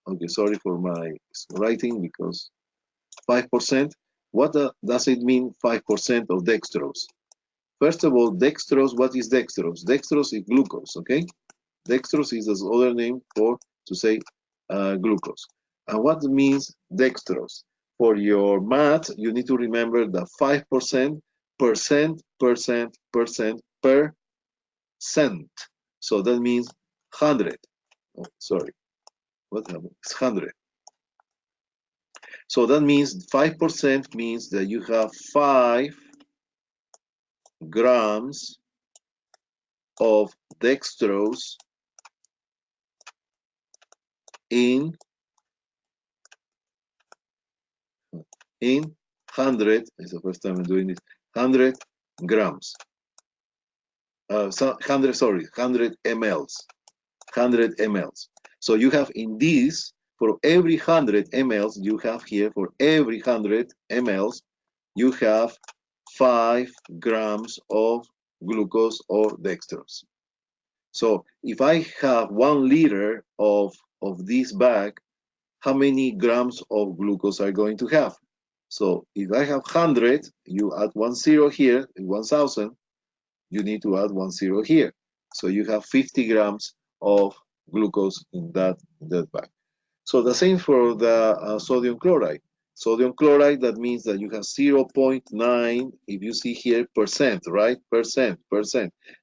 okay, sorry for my writing because 5%. What does it mean, 5% of dextrose? First of all, dextrose, what is dextrose? Dextrose is glucose, okay? Dextrose is another name for to say glucose. And what means dextrose? For your math, you need to remember the 5% per cent. So that means 100. Oh, sorry, what happened? It's 100. So that means 5% means that you have 5 grams of dextrose in 100, it's the first time I'm doing this, 100 grams. 100 mLs. 100 mLs. So you have in this, for every 100 mLs, you have here, for every 100 mLs, you have 5 grams of glucose or dextrose. So if I have 1 liter of this bag, how many grams of glucose are going to have? So if I have 100, you add 1 zero here, 1,000, you need to add 1 zero here. So you have 50 grams of glucose in that bag. So the same for the sodium chloride. Sodium chloride, that means that you have 0.9, if you see here, percent, right? Percent.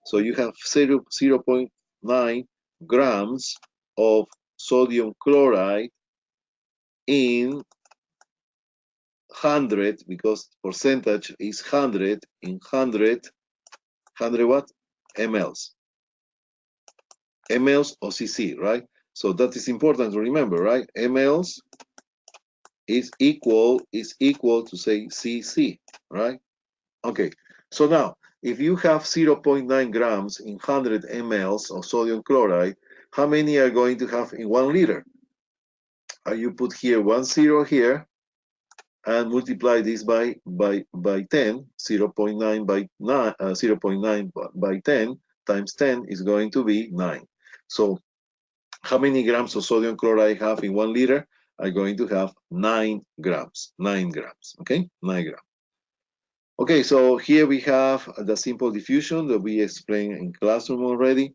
So you have 0.9 grams of sodium chloride in 100, because percentage is 100 in 100 what? mLs. mLs or cc, right? So that is important to remember, right? mLs is equal to say cc, right? Okay, so now if you have 0.9 grams in 100 mLs of sodium chloride, how many are going to have in 1 liter? You put here 1 zero here and multiply this by 10, 0.9 by 9, 0.9 by 10 times 10 is going to be 9. So how many grams of sodium chloride I have in 1 liter? I'm going to have 9 grams. 9 grams, okay? 9 grams. Okay, so here we have the simple diffusion that we explained in classroom already.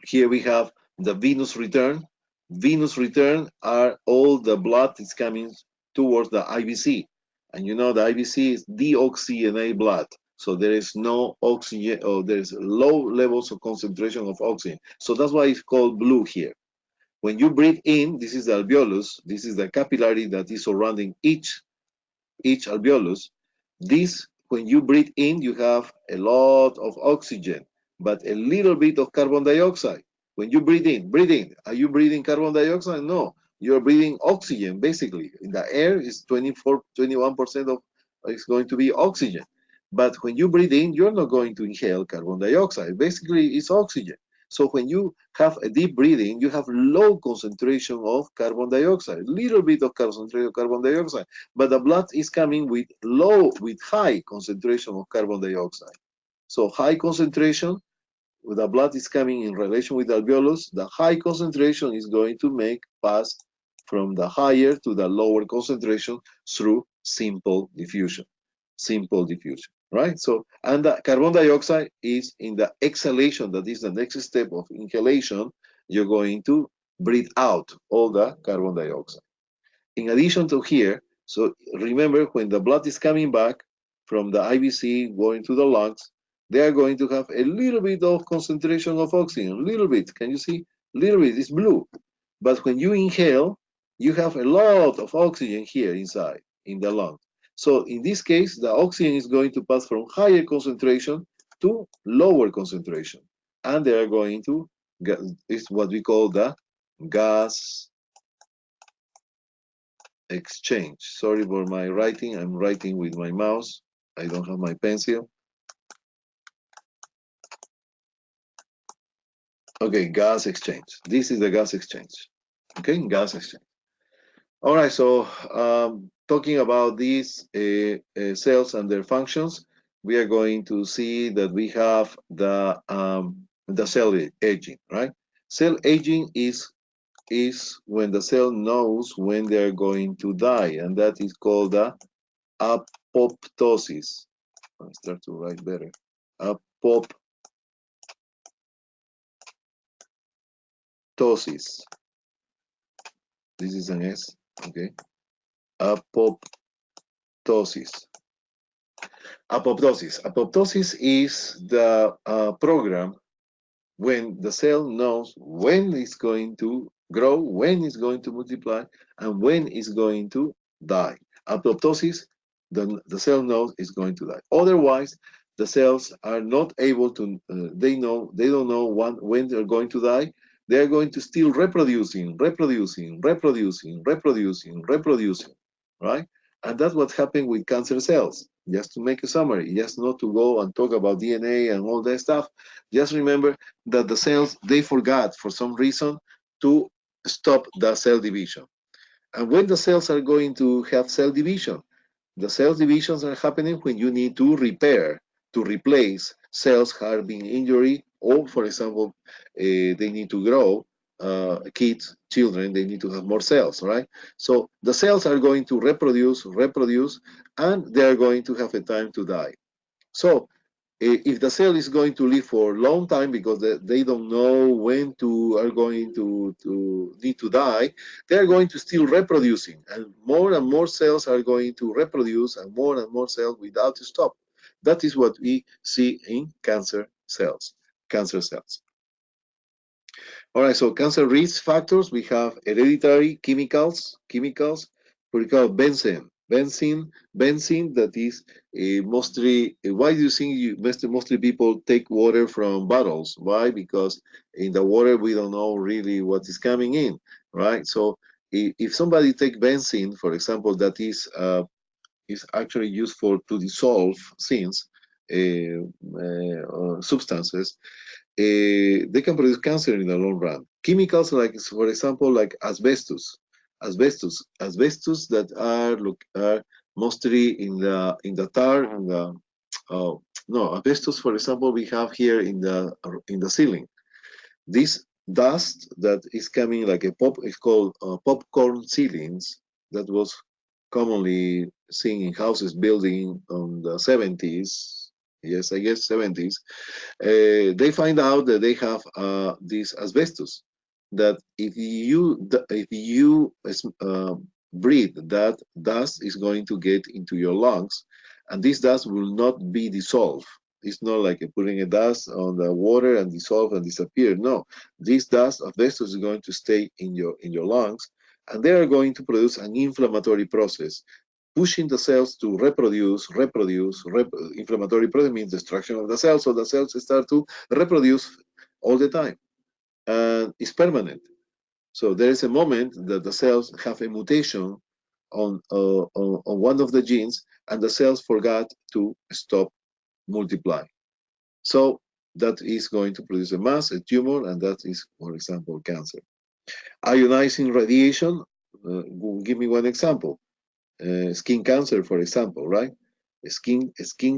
Here we have the venous return. Venous return are all the blood is coming towards the IVC. And you know the IVC is deoxygenated blood. So there is no oxygen, or there's low levels of concentration of oxygen. So that's why it's called blue here. When you breathe in, this is the alveolus, this is the capillary that is surrounding each alveolus. This, when you breathe in, you have a lot of oxygen, but a little bit of carbon dioxide. When you breathe in, are you breathing carbon dioxide? No, you're breathing oxygen, basically. In the air is 21% of it's going to be oxygen. But when you breathe in, you're not going to inhale carbon dioxide. Basically, it's oxygen. So when you have a deep breathing, you have low concentration of carbon dioxide, little bit of concentration of carbon dioxide, but the blood is coming with high concentration of carbon dioxide. So high concentration the blood is coming in relation with the alveolus, the high concentration is going to make pass from the higher to the lower concentration through simple diffusion. Simple diffusion, right? So, and the carbon dioxide is in the exhalation, that is the next step of inhalation. You're going to breathe out all the carbon dioxide. In addition to here, so remember when the blood is coming back from the IVC going to the lungs, they are going to have a little bit of concentration of oxygen, a little bit. Can you see? A little bit, it's blue. But when you inhale, you have a lot of oxygen here inside in the lung. So in this case, the oxygen is going to pass from higher concentration to lower concentration. And they are going to get, it's what we call the gas exchange. Sorry for my writing. I'm writing with my mouse. I don't have my pencil. Okay, gas exchange. This is the gas exchange. Okay, gas exchange. All right, so talking about these cells and their functions, we are going to see that we have the cell aging, right? Cell aging is when the cell knows when they are going to die, and that is called the apoptosis. I'll start to write better. Apoptosis. This is an S, okay? Apoptosis. Apoptosis. Apoptosis is the program when the cell knows when it's going to grow, when it's going to multiply, and when it's going to die. Apoptosis, the cell knows it's going to die. Otherwise, the cells are not able to, they don't know when they're going to die. They're going to still reproducing, right? And that's what happened with cancer cells. Just to make a summary, just not to go and talk about DNA and all that stuff. Just remember that the cells, they forgot for some reason to stop the cell division. And when the cells are going to have cell division, the cell divisions are happening when you need to repair, to replace cells having injury, or for example, they need to grow. Kids, children, they need to have more cells, right? So the cells are going to reproduce, and they are going to have a time to die. So if the cell is going to live for a long time because they don't know when to are going to need to die, they are going to still reproducing, and more cells are going to reproduce, and more cells without stop. That is what we see in cancer cells. Cancer cells. All right, so cancer risk factors, we have hereditary chemicals, we call benzene, that is mostly, why do you think mostly people take water from bottles? Why? Because in the water, we don't know really what is coming in, right? So if somebody take benzene, for example, that is actually used to dissolve things, substances, they can produce cancer in the long run. Chemicals like, for example, like asbestos that are mostly in the tar and the no, asbestos, for example, we have here in the ceiling. This dust that is coming like a pop is called popcorn ceilings, that was commonly seen in houses building on the 70s. Yes, I guess 70s. They find out that they have this asbestos. That if you breathe, that dust is going to get into your lungs, and this dust will not be dissolved. It's not like putting a dust on the water and dissolve and disappear. No, this dust asbestos is going to stay in your lungs, and they are going to produce an inflammatory process, pushing the cells to reproduce. Inflammatory process means destruction of the cells, so the cells start to reproduce all the time, and it's permanent. So there is a moment that the cells have a mutation on one of the genes, and the cells forgot to stop multiplying. So that is going to produce a mass, a tumor, and that is, for example, cancer. Ionizing radiation, give me one example. Skin cancer, for example, right? Skin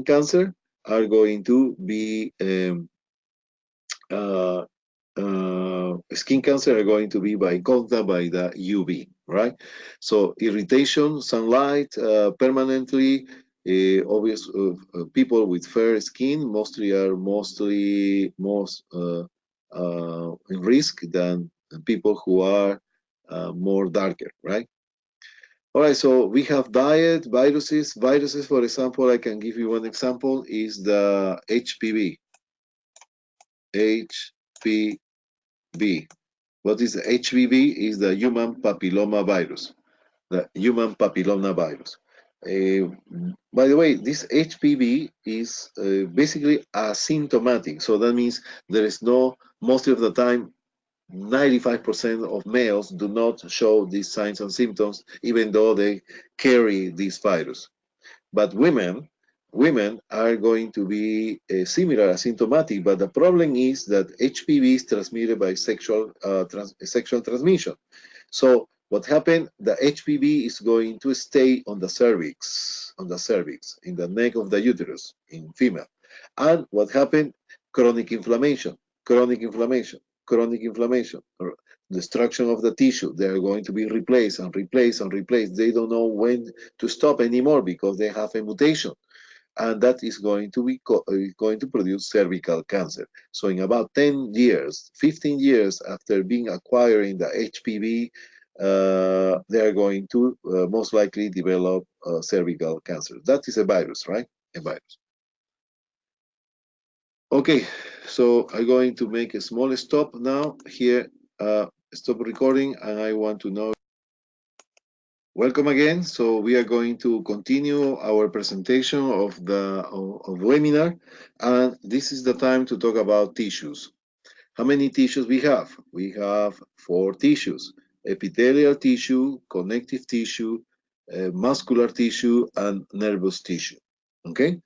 cancer are going to be uh, skin cancer are going to be by contact by the UV, right? So irritation, sunlight, permanently. Obvious people with fair skin mostly are most in risk than people who are more darker, right? All right, so we have diet, viruses. Viruses, for example, I can give you one example, is the HPV. HPV. What is the HPV? Is the human papilloma virus. The human papilloma virus. By the way, this HPV is basically asymptomatic. So that means there is no, most of the time, 95% of males do not show these signs and symptoms, even though they carry this virus. But women are going to be similar asymptomatic, but the problem is that HPV is transmitted by sexual transmission. So what happened? The HPV is going to stay on the cervix, in the neck of the uterus in female. And what happened? Chronic inflammation, chronic inflammation, chronic inflammation, or destruction of the tissue. They are going to be replaced and replaced and replaced. They don't know when to stop anymore because they have a mutation, and that is going to produce cervical cancer. So in about 10 years, 15 years after being acquiring the HPV, they are going to most likely develop cervical cancer. That is a virus, right? A virus. Okay, so I'm going to make a small stop now here. Stop recording, and I want to know. Welcome again. So we are going to continue our presentation of webinar, and this is the time to talk about tissues. How many tissues we have? We have 4 tissues: epithelial tissue, connective tissue, muscular tissue, and nervous tissue. Okay.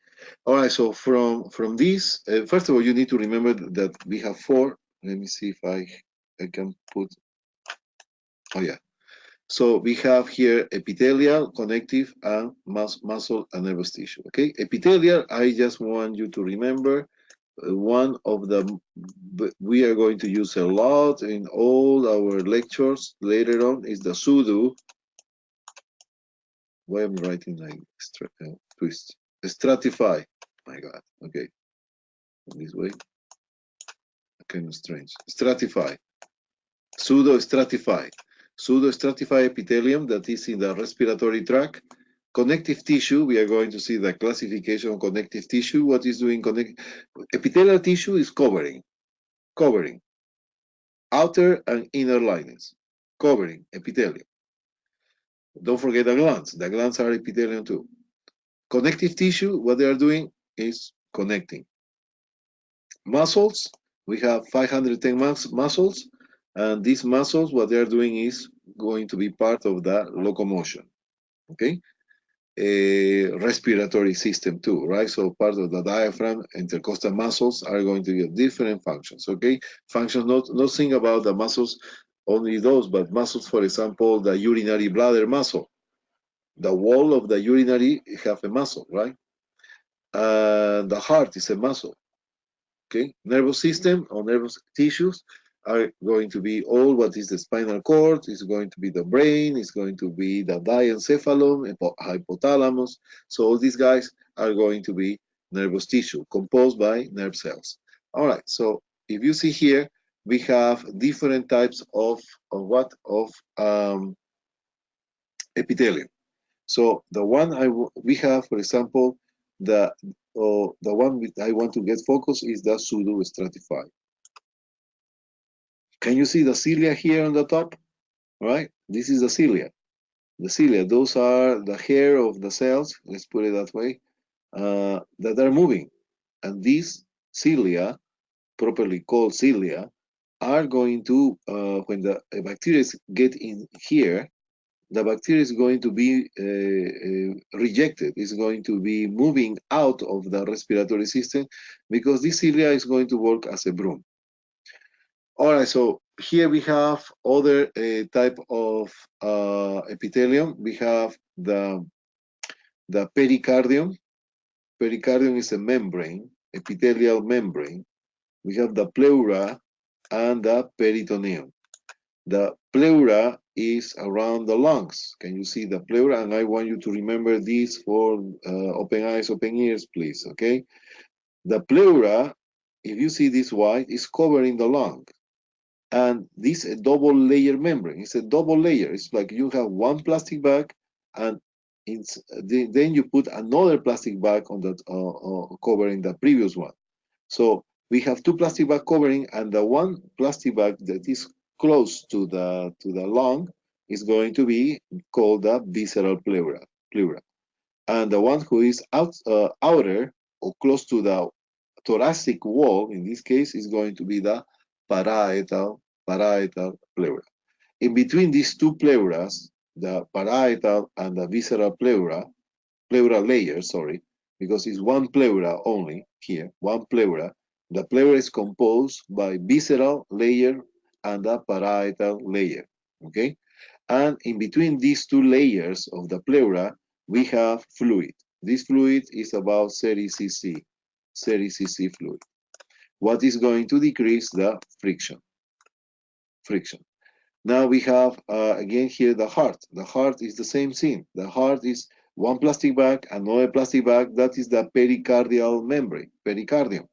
All right. So from this, first of all, you need to remember that we have 4. Let me see if I can put. Oh yeah. So we have here epithelial, connective, and muscle and nervous tissue. Okay, epithelial, I just want you to remember one of the, we are going to use a lot in all our lectures later on, is the pseudo. Why am I writing like twist? Stratify. My God. Okay, this way. Kind of strange. Stratify. Pseudo-stratified. Pseudo-stratified epithelium that is in the respiratory tract. Connective tissue, we are going to see the classification of connective tissue. What is doing epithelial tissue is covering outer and inner linings, covering epithelium. Don't forget the glands. The glands are epithelium too. Connective tissue, what they are doing is connecting. Muscles, we have 510 muscles, and these muscles, what they are doing is going to be part of the locomotion. Okay, a respiratory system too, right? So part of the diaphragm, intercostal muscles are going to get different functions. Okay, functions, not think about the muscles only those, but muscles, for example, the urinary bladder muscle, the wall of the urinary have a muscle, right? The heart is a muscle. Okay, nervous system or nervous tissues are going to be all what is the spinal cord, is going to be the brain, is going to be the diencephalon, hypothalamus. So all these guys are going to be nervous tissue composed by nerve cells. All right, so if you see here, we have different types of epithelium. So the one we have, for example, the one I want to get focused is the pseudo-stratified. Can you see the cilia here on the top? All right, this is the cilia. The cilia, those are the hair of the cells, let's put it that way, that are moving. And these cilia, properly called cilia, are going to, when the bacteria get in here, the bacteria is going to be rejected. It's going to be moving out of the respiratory system because this cilia is going to work as a broom. All right, so here we have other type of epithelium. We have the pericardium. Pericardium is a membrane, epithelial membrane. We have the pleura and the peritoneum. The pleura is around the lungs. Can you see the pleura? And I want you to remember this for open eyes, open ears, please, okay? The pleura, if you see this white, is covering the lung. And this a double layer membrane. It's a double layer. It's like you have one plastic bag and then you put another plastic bag on that covering the previous one. So we have two plastic bag covering, and the one plastic bag that is close to the lung is going to be called the visceral pleura. And the one who is outer or close to the thoracic wall, in this case, is going to be the parietal pleura. In between these two pleuras, the parietal and the visceral pleural layer, sorry, because it's one pleura only here, one pleura. The pleura is composed by visceral layer and the parietal layer, okay? And in between these two layers of the pleura, we have fluid. This fluid is about 30 cc, 30 cc fluid. What is going to decrease the friction? Friction. Now we have, again here, the heart. The heart is the same thing. The heart is one plastic bag, another plastic bag. That is the pericardial membrane, pericardium.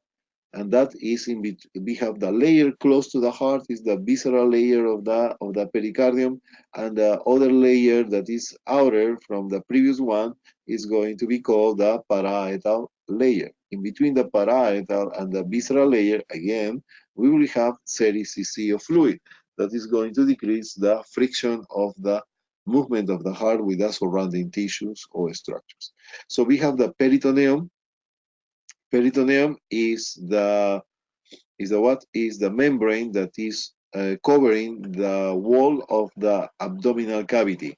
And that is in between. We have the layer close to the heart is the visceral layer of the pericardium, and the other layer that is outer from the previous one is going to be called the parietal layer. In between the parietal and the visceral layer, again, we will have 30 cc of fluid that is going to decrease the friction of the movement of the heart with the surrounding tissues or structures. So we have the peritoneum. Peritoneum is the what is the membrane that is covering the wall of the abdominal cavity.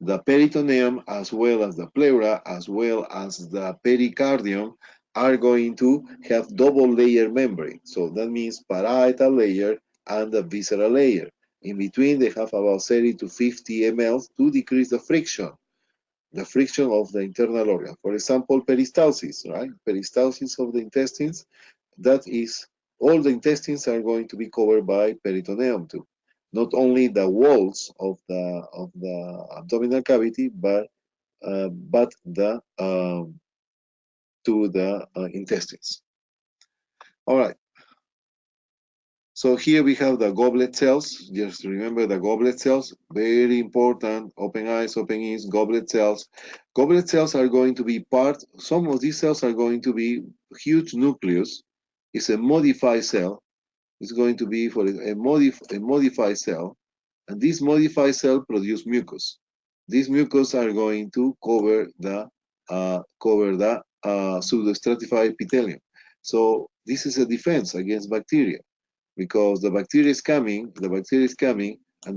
The peritoneum, as well as the pleura, as well as the pericardium, are going to have double layer membrane. So that means parietal layer and the visceral layer. In between, they have about 30 to 50 ml to decrease the friction of the internal organ. For example, peristalsis, right? Peristalsis of the intestines, that is, all the intestines are going to be covered by peritoneum too. Not only the walls of the abdominal cavity, but the to the intestines. All right. So here we have the goblet cells. Just remember the goblet cells, very important. Open eyes, open ears, goblet cells. Goblet cells are going to be some of these cells are going to be huge nucleus. It's a modified cell. It's going to be for a modified cell. And this modified cell produce mucus. These mucus are going to cover the pseudostratified epithelium. So this is a defense against bacteria, because the bacteria is coming, and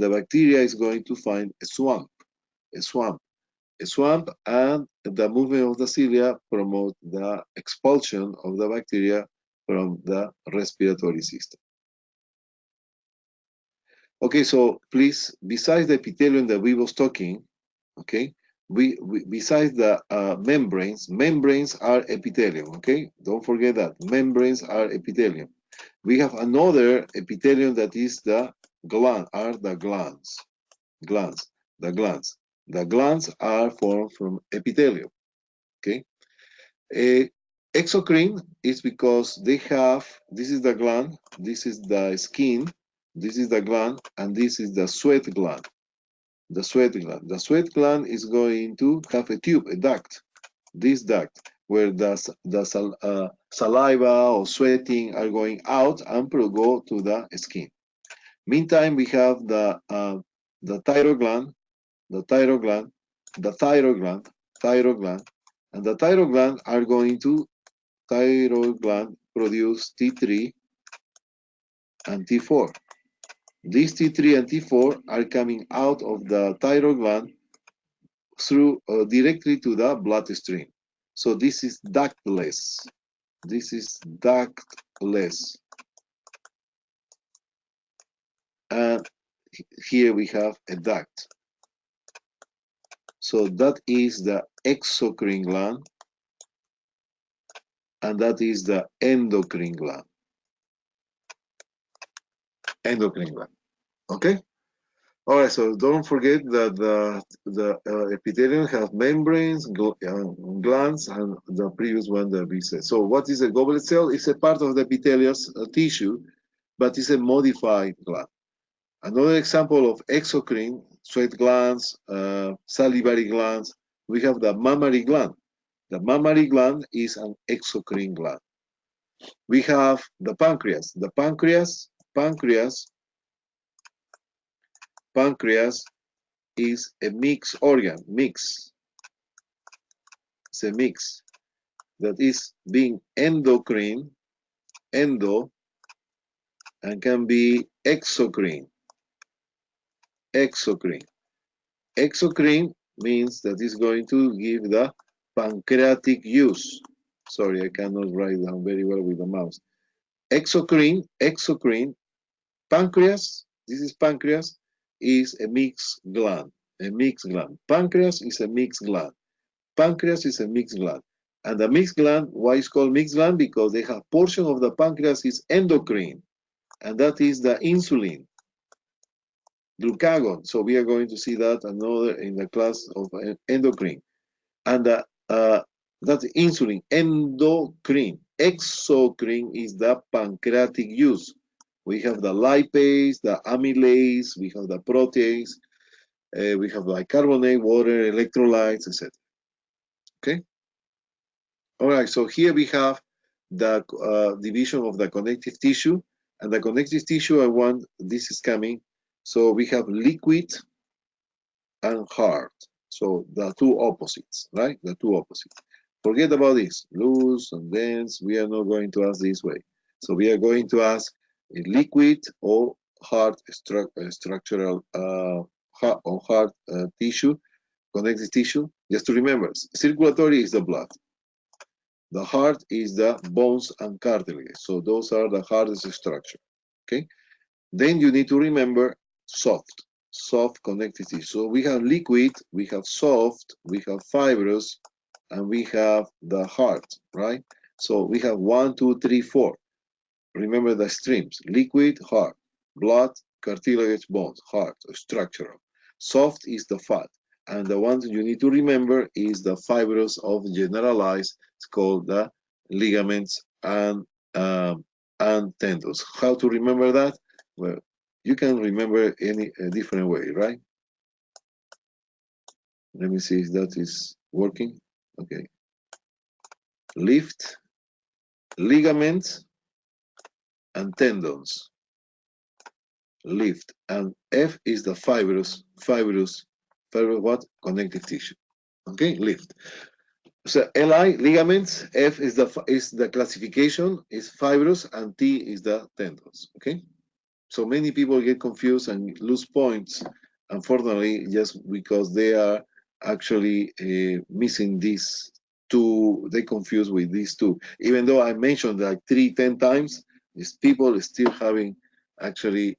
the bacteria is going to find a swamp, and the movement of the cilia promote the expulsion of the bacteria from the respiratory system. Okay, so please, besides the epithelium that we was talking, okay, besides the membranes are epithelium, okay? Don't forget that, membranes are epithelium. We have another epithelium that is the glands. The glands are formed from epithelium, okay? Exocrine is because they have, this is the gland, this is the skin, this is the gland, and this is the sweat gland. The sweat gland. The sweat gland is going to have a tube, a duct. This duct, where the saliva or sweating are going out and go to the skin. Meantime, we have the thyroid gland, and the thyroid gland are going to produce T3 and T4. These T3 and T4 are coming out of the thyroid gland through directly to the bloodstream. So this is ductless. This is ductless. And here we have a duct. So that is the exocrine gland, and that is the endocrine gland. endocrine gland. Okay. All right. So don't forget that the epithelium has membranes, glands, and the previous one that we said. So what is a goblet cell? It's a part of the epithelial tissue, but it's a modified gland. Another example of exocrine, sweat glands, salivary glands, we have the mammary gland. The mammary gland is an exocrine gland. We have the pancreas. The pancreas is a mixed organ, It's a mix that is being endocrine, endo, and can be exocrine. Exocrine means that it's going to give the pancreatic use. Sorry, I cannot write down very well with the mouse. Exocrine, pancreas, this is pancreas, is a mixed gland. Pancreas is a mixed gland. And the mixed gland, why it's called mixed gland? Because they have portion of the pancreas is endocrine, and that is the insulin, glucagon. So we are going to see that another in the class of endocrine. And that's insulin, endocrine. Exocrine is the pancreatic use. We have the lipase, the amylase, we have the protease, we have bicarbonate, water, electrolytes, etc. Okay. All right. So here we have the division of the connective tissue, and the connective tissue. This is coming. So we have liquid and hard. So the two opposites, right? The two opposites. Forget about this, loose and dense. We are not going to ask this way. So we are going to ask liquid or hard structural or hard tissue, connective tissue. Just to remember, circulatory is the blood. The heart is the bones and cartilage. So those are the hardest structure. Okay. Then you need to remember soft connective tissue. So we have liquid, we have soft, we have fibrous, and we have the hard, right? So we have 1, 2, 3, 4. Remember the streams: liquid, hard, blood, cartilage, bones, hard, structural. Soft is the fat, and the one you need to remember is the fibrous of generalized. It's called the ligaments and tendons. How to remember that? Well, you can remember any different way, right? Let me see if that is working. Okay. Lift, ligaments, and tendons. Lift, and F is the fibrous what? Connective tissue. Okay, lift. So Li, ligaments, F is the classification, is fibrous, and T is the tendons. Okay. So many people get confused and lose points, unfortunately, just because they are actually missing these two. They confuse with these two. Even though I mentioned like 3-10 times, these people are still having actually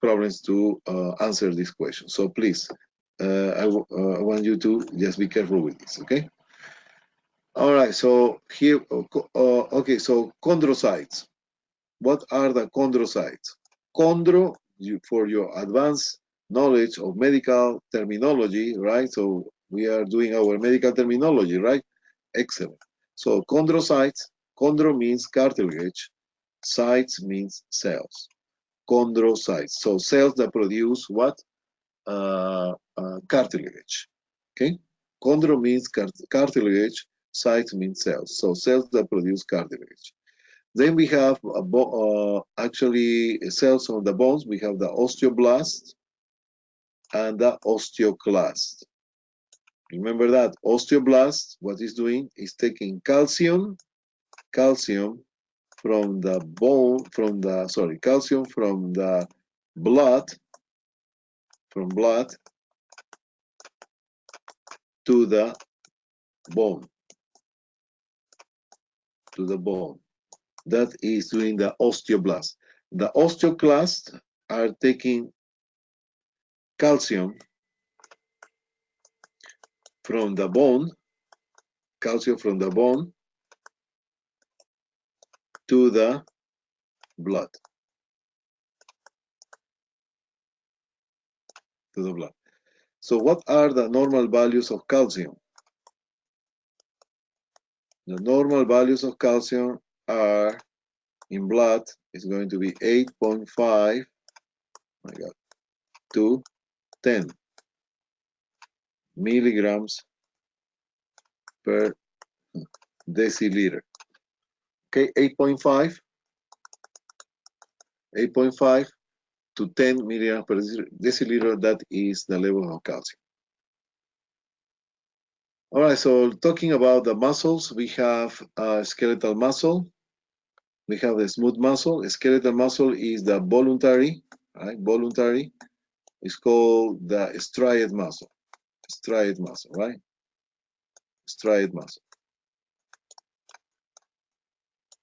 problems to answer this question. So please, I want you to just be careful with this, okay? All right, so here, okay, so chondrocytes. What are the chondrocytes? Chondro, for your advanced knowledge of medical terminology, right? So we are doing our medical terminology, right? Excellent. So chondrocytes, chondro means cartilage, cytes means cells. Chondrocytes, so cells that produce what? Cartilage, okay? Chondro means cartilage, cytes means cells, so cells that produce cartilage. Then we have actually cells on the bones. We have the osteoblast and the osteoclast. Remember that osteoblast, what is doing is taking calcium from the bone, calcium from the blood, to the bone, That is doing the osteoblast. The osteoclast are taking calcium from the bone, to the blood. to the blood. So what are the normal values of calcium? The normal values of calcium are in blood is going to be 8.5, my God, to 10 milligrams per deciliter. Okay, 8.5 to 10 milligrams per deciliter, that is the level of calcium. All right, so talking about the muscles, we have skeletal muscle, we have the smooth muscle. Skeletal muscle is the voluntary, right? Voluntary. It's called the striate muscle. Striate muscle, right? Striate muscle.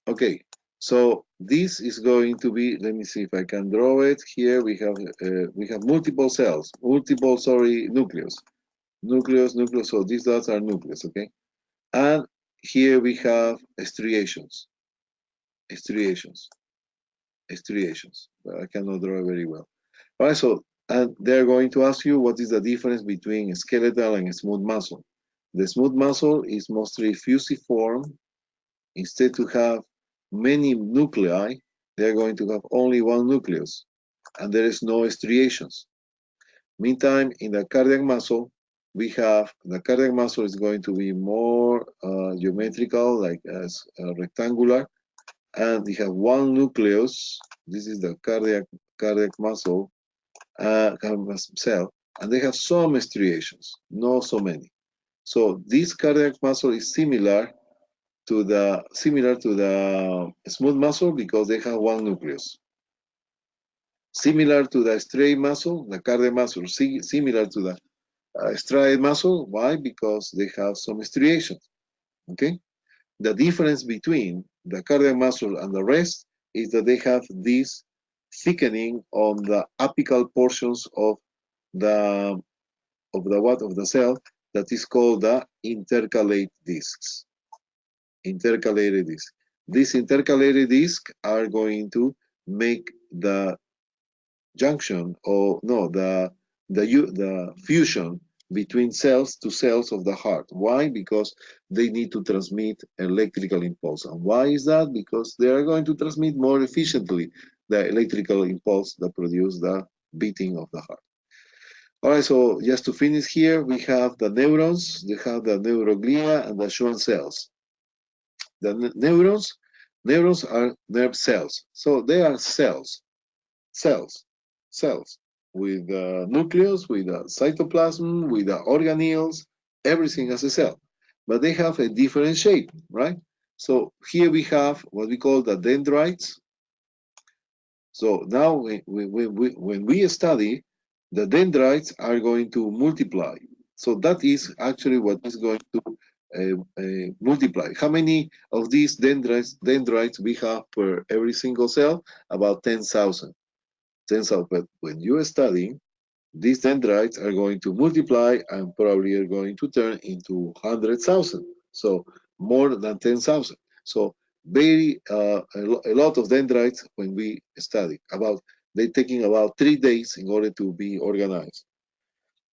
Okay, so this is going to be, let me see if I can draw it. Here we have multiple cells, nucleus. Nucleus, so these dots are nucleus, okay? And here we have striations, but I cannot draw very well. All right, so, and they're going to ask you what is the difference between skeletal and smooth muscle. The smooth muscle is mostly fusiform. Instead to have many nuclei, they're going to have only one nucleus, and there is no striations. Meantime, in the cardiac muscle, we have, the cardiac muscle is going to be more geometrical, like as rectangular, and we have one nucleus. This is the cardiac muscle cell, and they have some striations, not so many. So this cardiac muscle is similar to the smooth muscle because they have one nucleus. Similar to the striate muscle, the cardiac muscle, similar to the striate muscle. Why? Because they have some striations. Okay. The difference between the cardiac muscle and the rest is that they have this thickening on the apical portions of the cell that is called the intercalate discs. Intercalated discs. These intercalated discs are going to make the junction, or no, the fusion between cells to cells of the heart. Why? Because they need to transmit electrical impulse. And why is that? Because they are going to transmit more efficiently the electrical impulse that produce the beating of the heart. All right, so just to finish here, we have the neurons, they have the neuroglia and the Schwann cells. The neurons are nerve cells. So they are cells with the nucleus, with the cytoplasm, with the organelles, everything as a cell. But they have a different shape, right? So here we have what we call the dendrites. So now when we study, the dendrites are going to multiply. So that is actually what is going to multiply. How many of these dendrites we have per every single cell? About 10,000. 10,000. But when you study, these dendrites are going to multiply and probably are going to turn into 100,000. So more than 10,000. So very a lot of dendrites when we study. They're taking about 3 days in order to be organized.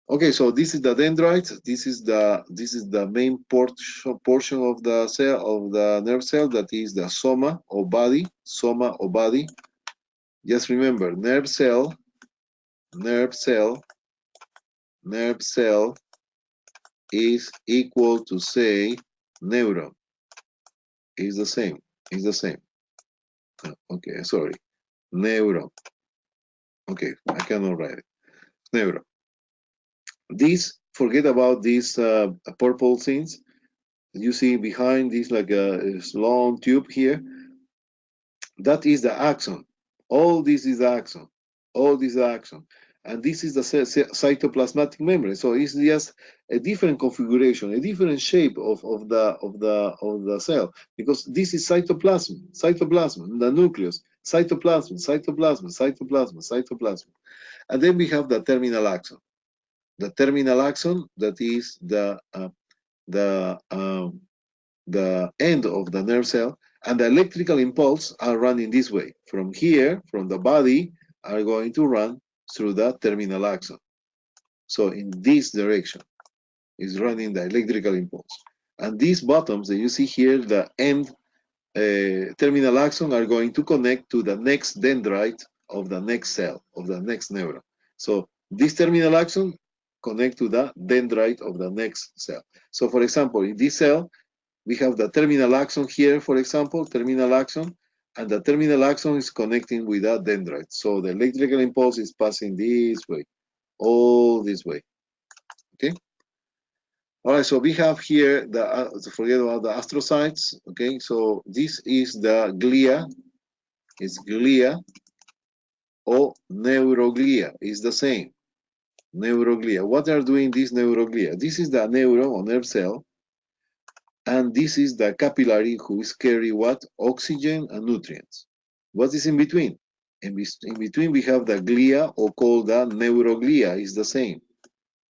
Okay, so this is the dendrites. This is the main portion of the cell, of the nerve cell, that is the soma or body. Soma or body. Just remember, nerve cell is equal to, say, neuron. Is the same. Okay, sorry. Neuron. Okay, I cannot write it. Neuron. Forget about these purple things. You see behind this, like a long tube here. That is the axon. All this is the axon. And this is the cytoplasmatic membrane. So it's just a different configuration, a different shape of the cell, because this is cytoplasm, the nucleus, cytoplasm. And then we have the terminal axon. The terminal axon, that is the end of the nerve cell, and the electrical impulse are running this way. From here, from the body, are going to run through the terminal axon. So in this direction is running the electrical impulse. And these bottoms that you see here, the end terminal axon, are going to connect to the next dendrite of the next cell, of the next neuron. So this terminal axon connect to the dendrite of the next cell. So for example, in this cell, we have the terminal axon here, for example, terminal axon, and the terminal axon is connecting with that dendrite. So the electrical impulse is passing this way, all this way, okay? All right, so we have here the, forget about the astrocytes, okay? So this is the glia, it's glia or neuroglia, is the same, neuroglia. What are doing these neuroglia? This is the neuron or nerve cell, and this is the capillary who is carry what? Oxygen and nutrients. What is in between? In between we have the glia, or called the neuroglia, is the same.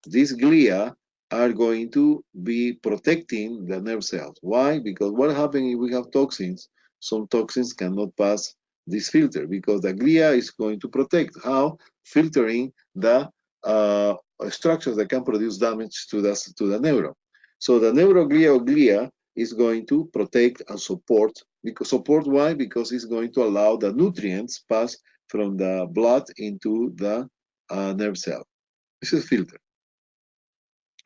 These glia are going to be protecting the nerve cells. Why? Because what happens if we have toxins? Some toxins cannot pass this filter because the glia is going to protect. How? Filtering the structures that can produce damage to the neuron. So the neuroglia or glia is going to protect and support. Because support, why? Because it's going to allow the nutrients pass from the blood into the nerve cell. This is filter.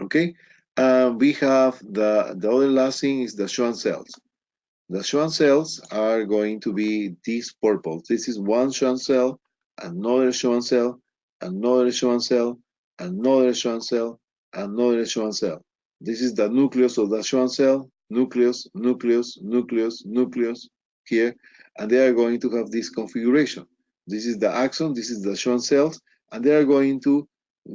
Okay, we have the other last thing is the Schwann cells. The Schwann cells are going to be these purple. This is one Schwann cell, another Schwann cell, another Schwann cell, another Schwann cell, another Schwann cell. This is the nucleus of the Schwann cell, nucleus, nucleus, nucleus, nucleus here, and they are going to have this configuration. This is the axon, this is the Schwann cells, and they are going to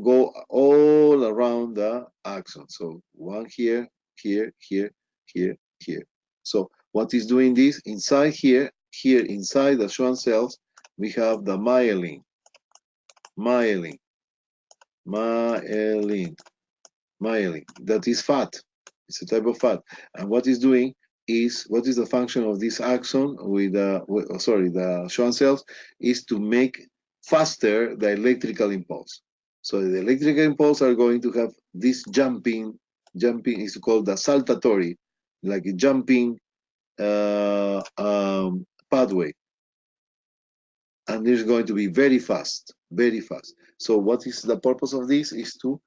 go all around the axon. So one here, here, here, here, here. So what is doing this? Inside here inside the Schwann cells, we have the myelin, myelin, myelin, myelin. That is fat. It's a type of fat. And what is doing is, what is the function of this axon with the Schwann cells, is to make faster the electrical impulse. So the electrical impulse are going to have this jumping is called the saltatory, like a jumping pathway, and it's going to be very fast, very fast. So what is the purpose of this? Is to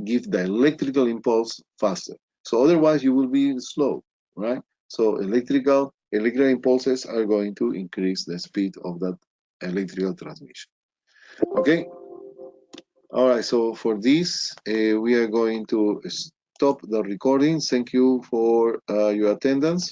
give the electrical impulse faster. So otherwise you will be slow, right? So electrical impulses are going to increase the speed of that electrical transmission. Okay. All right. So for this, we are going to stop the recording. Thank you for your attendance.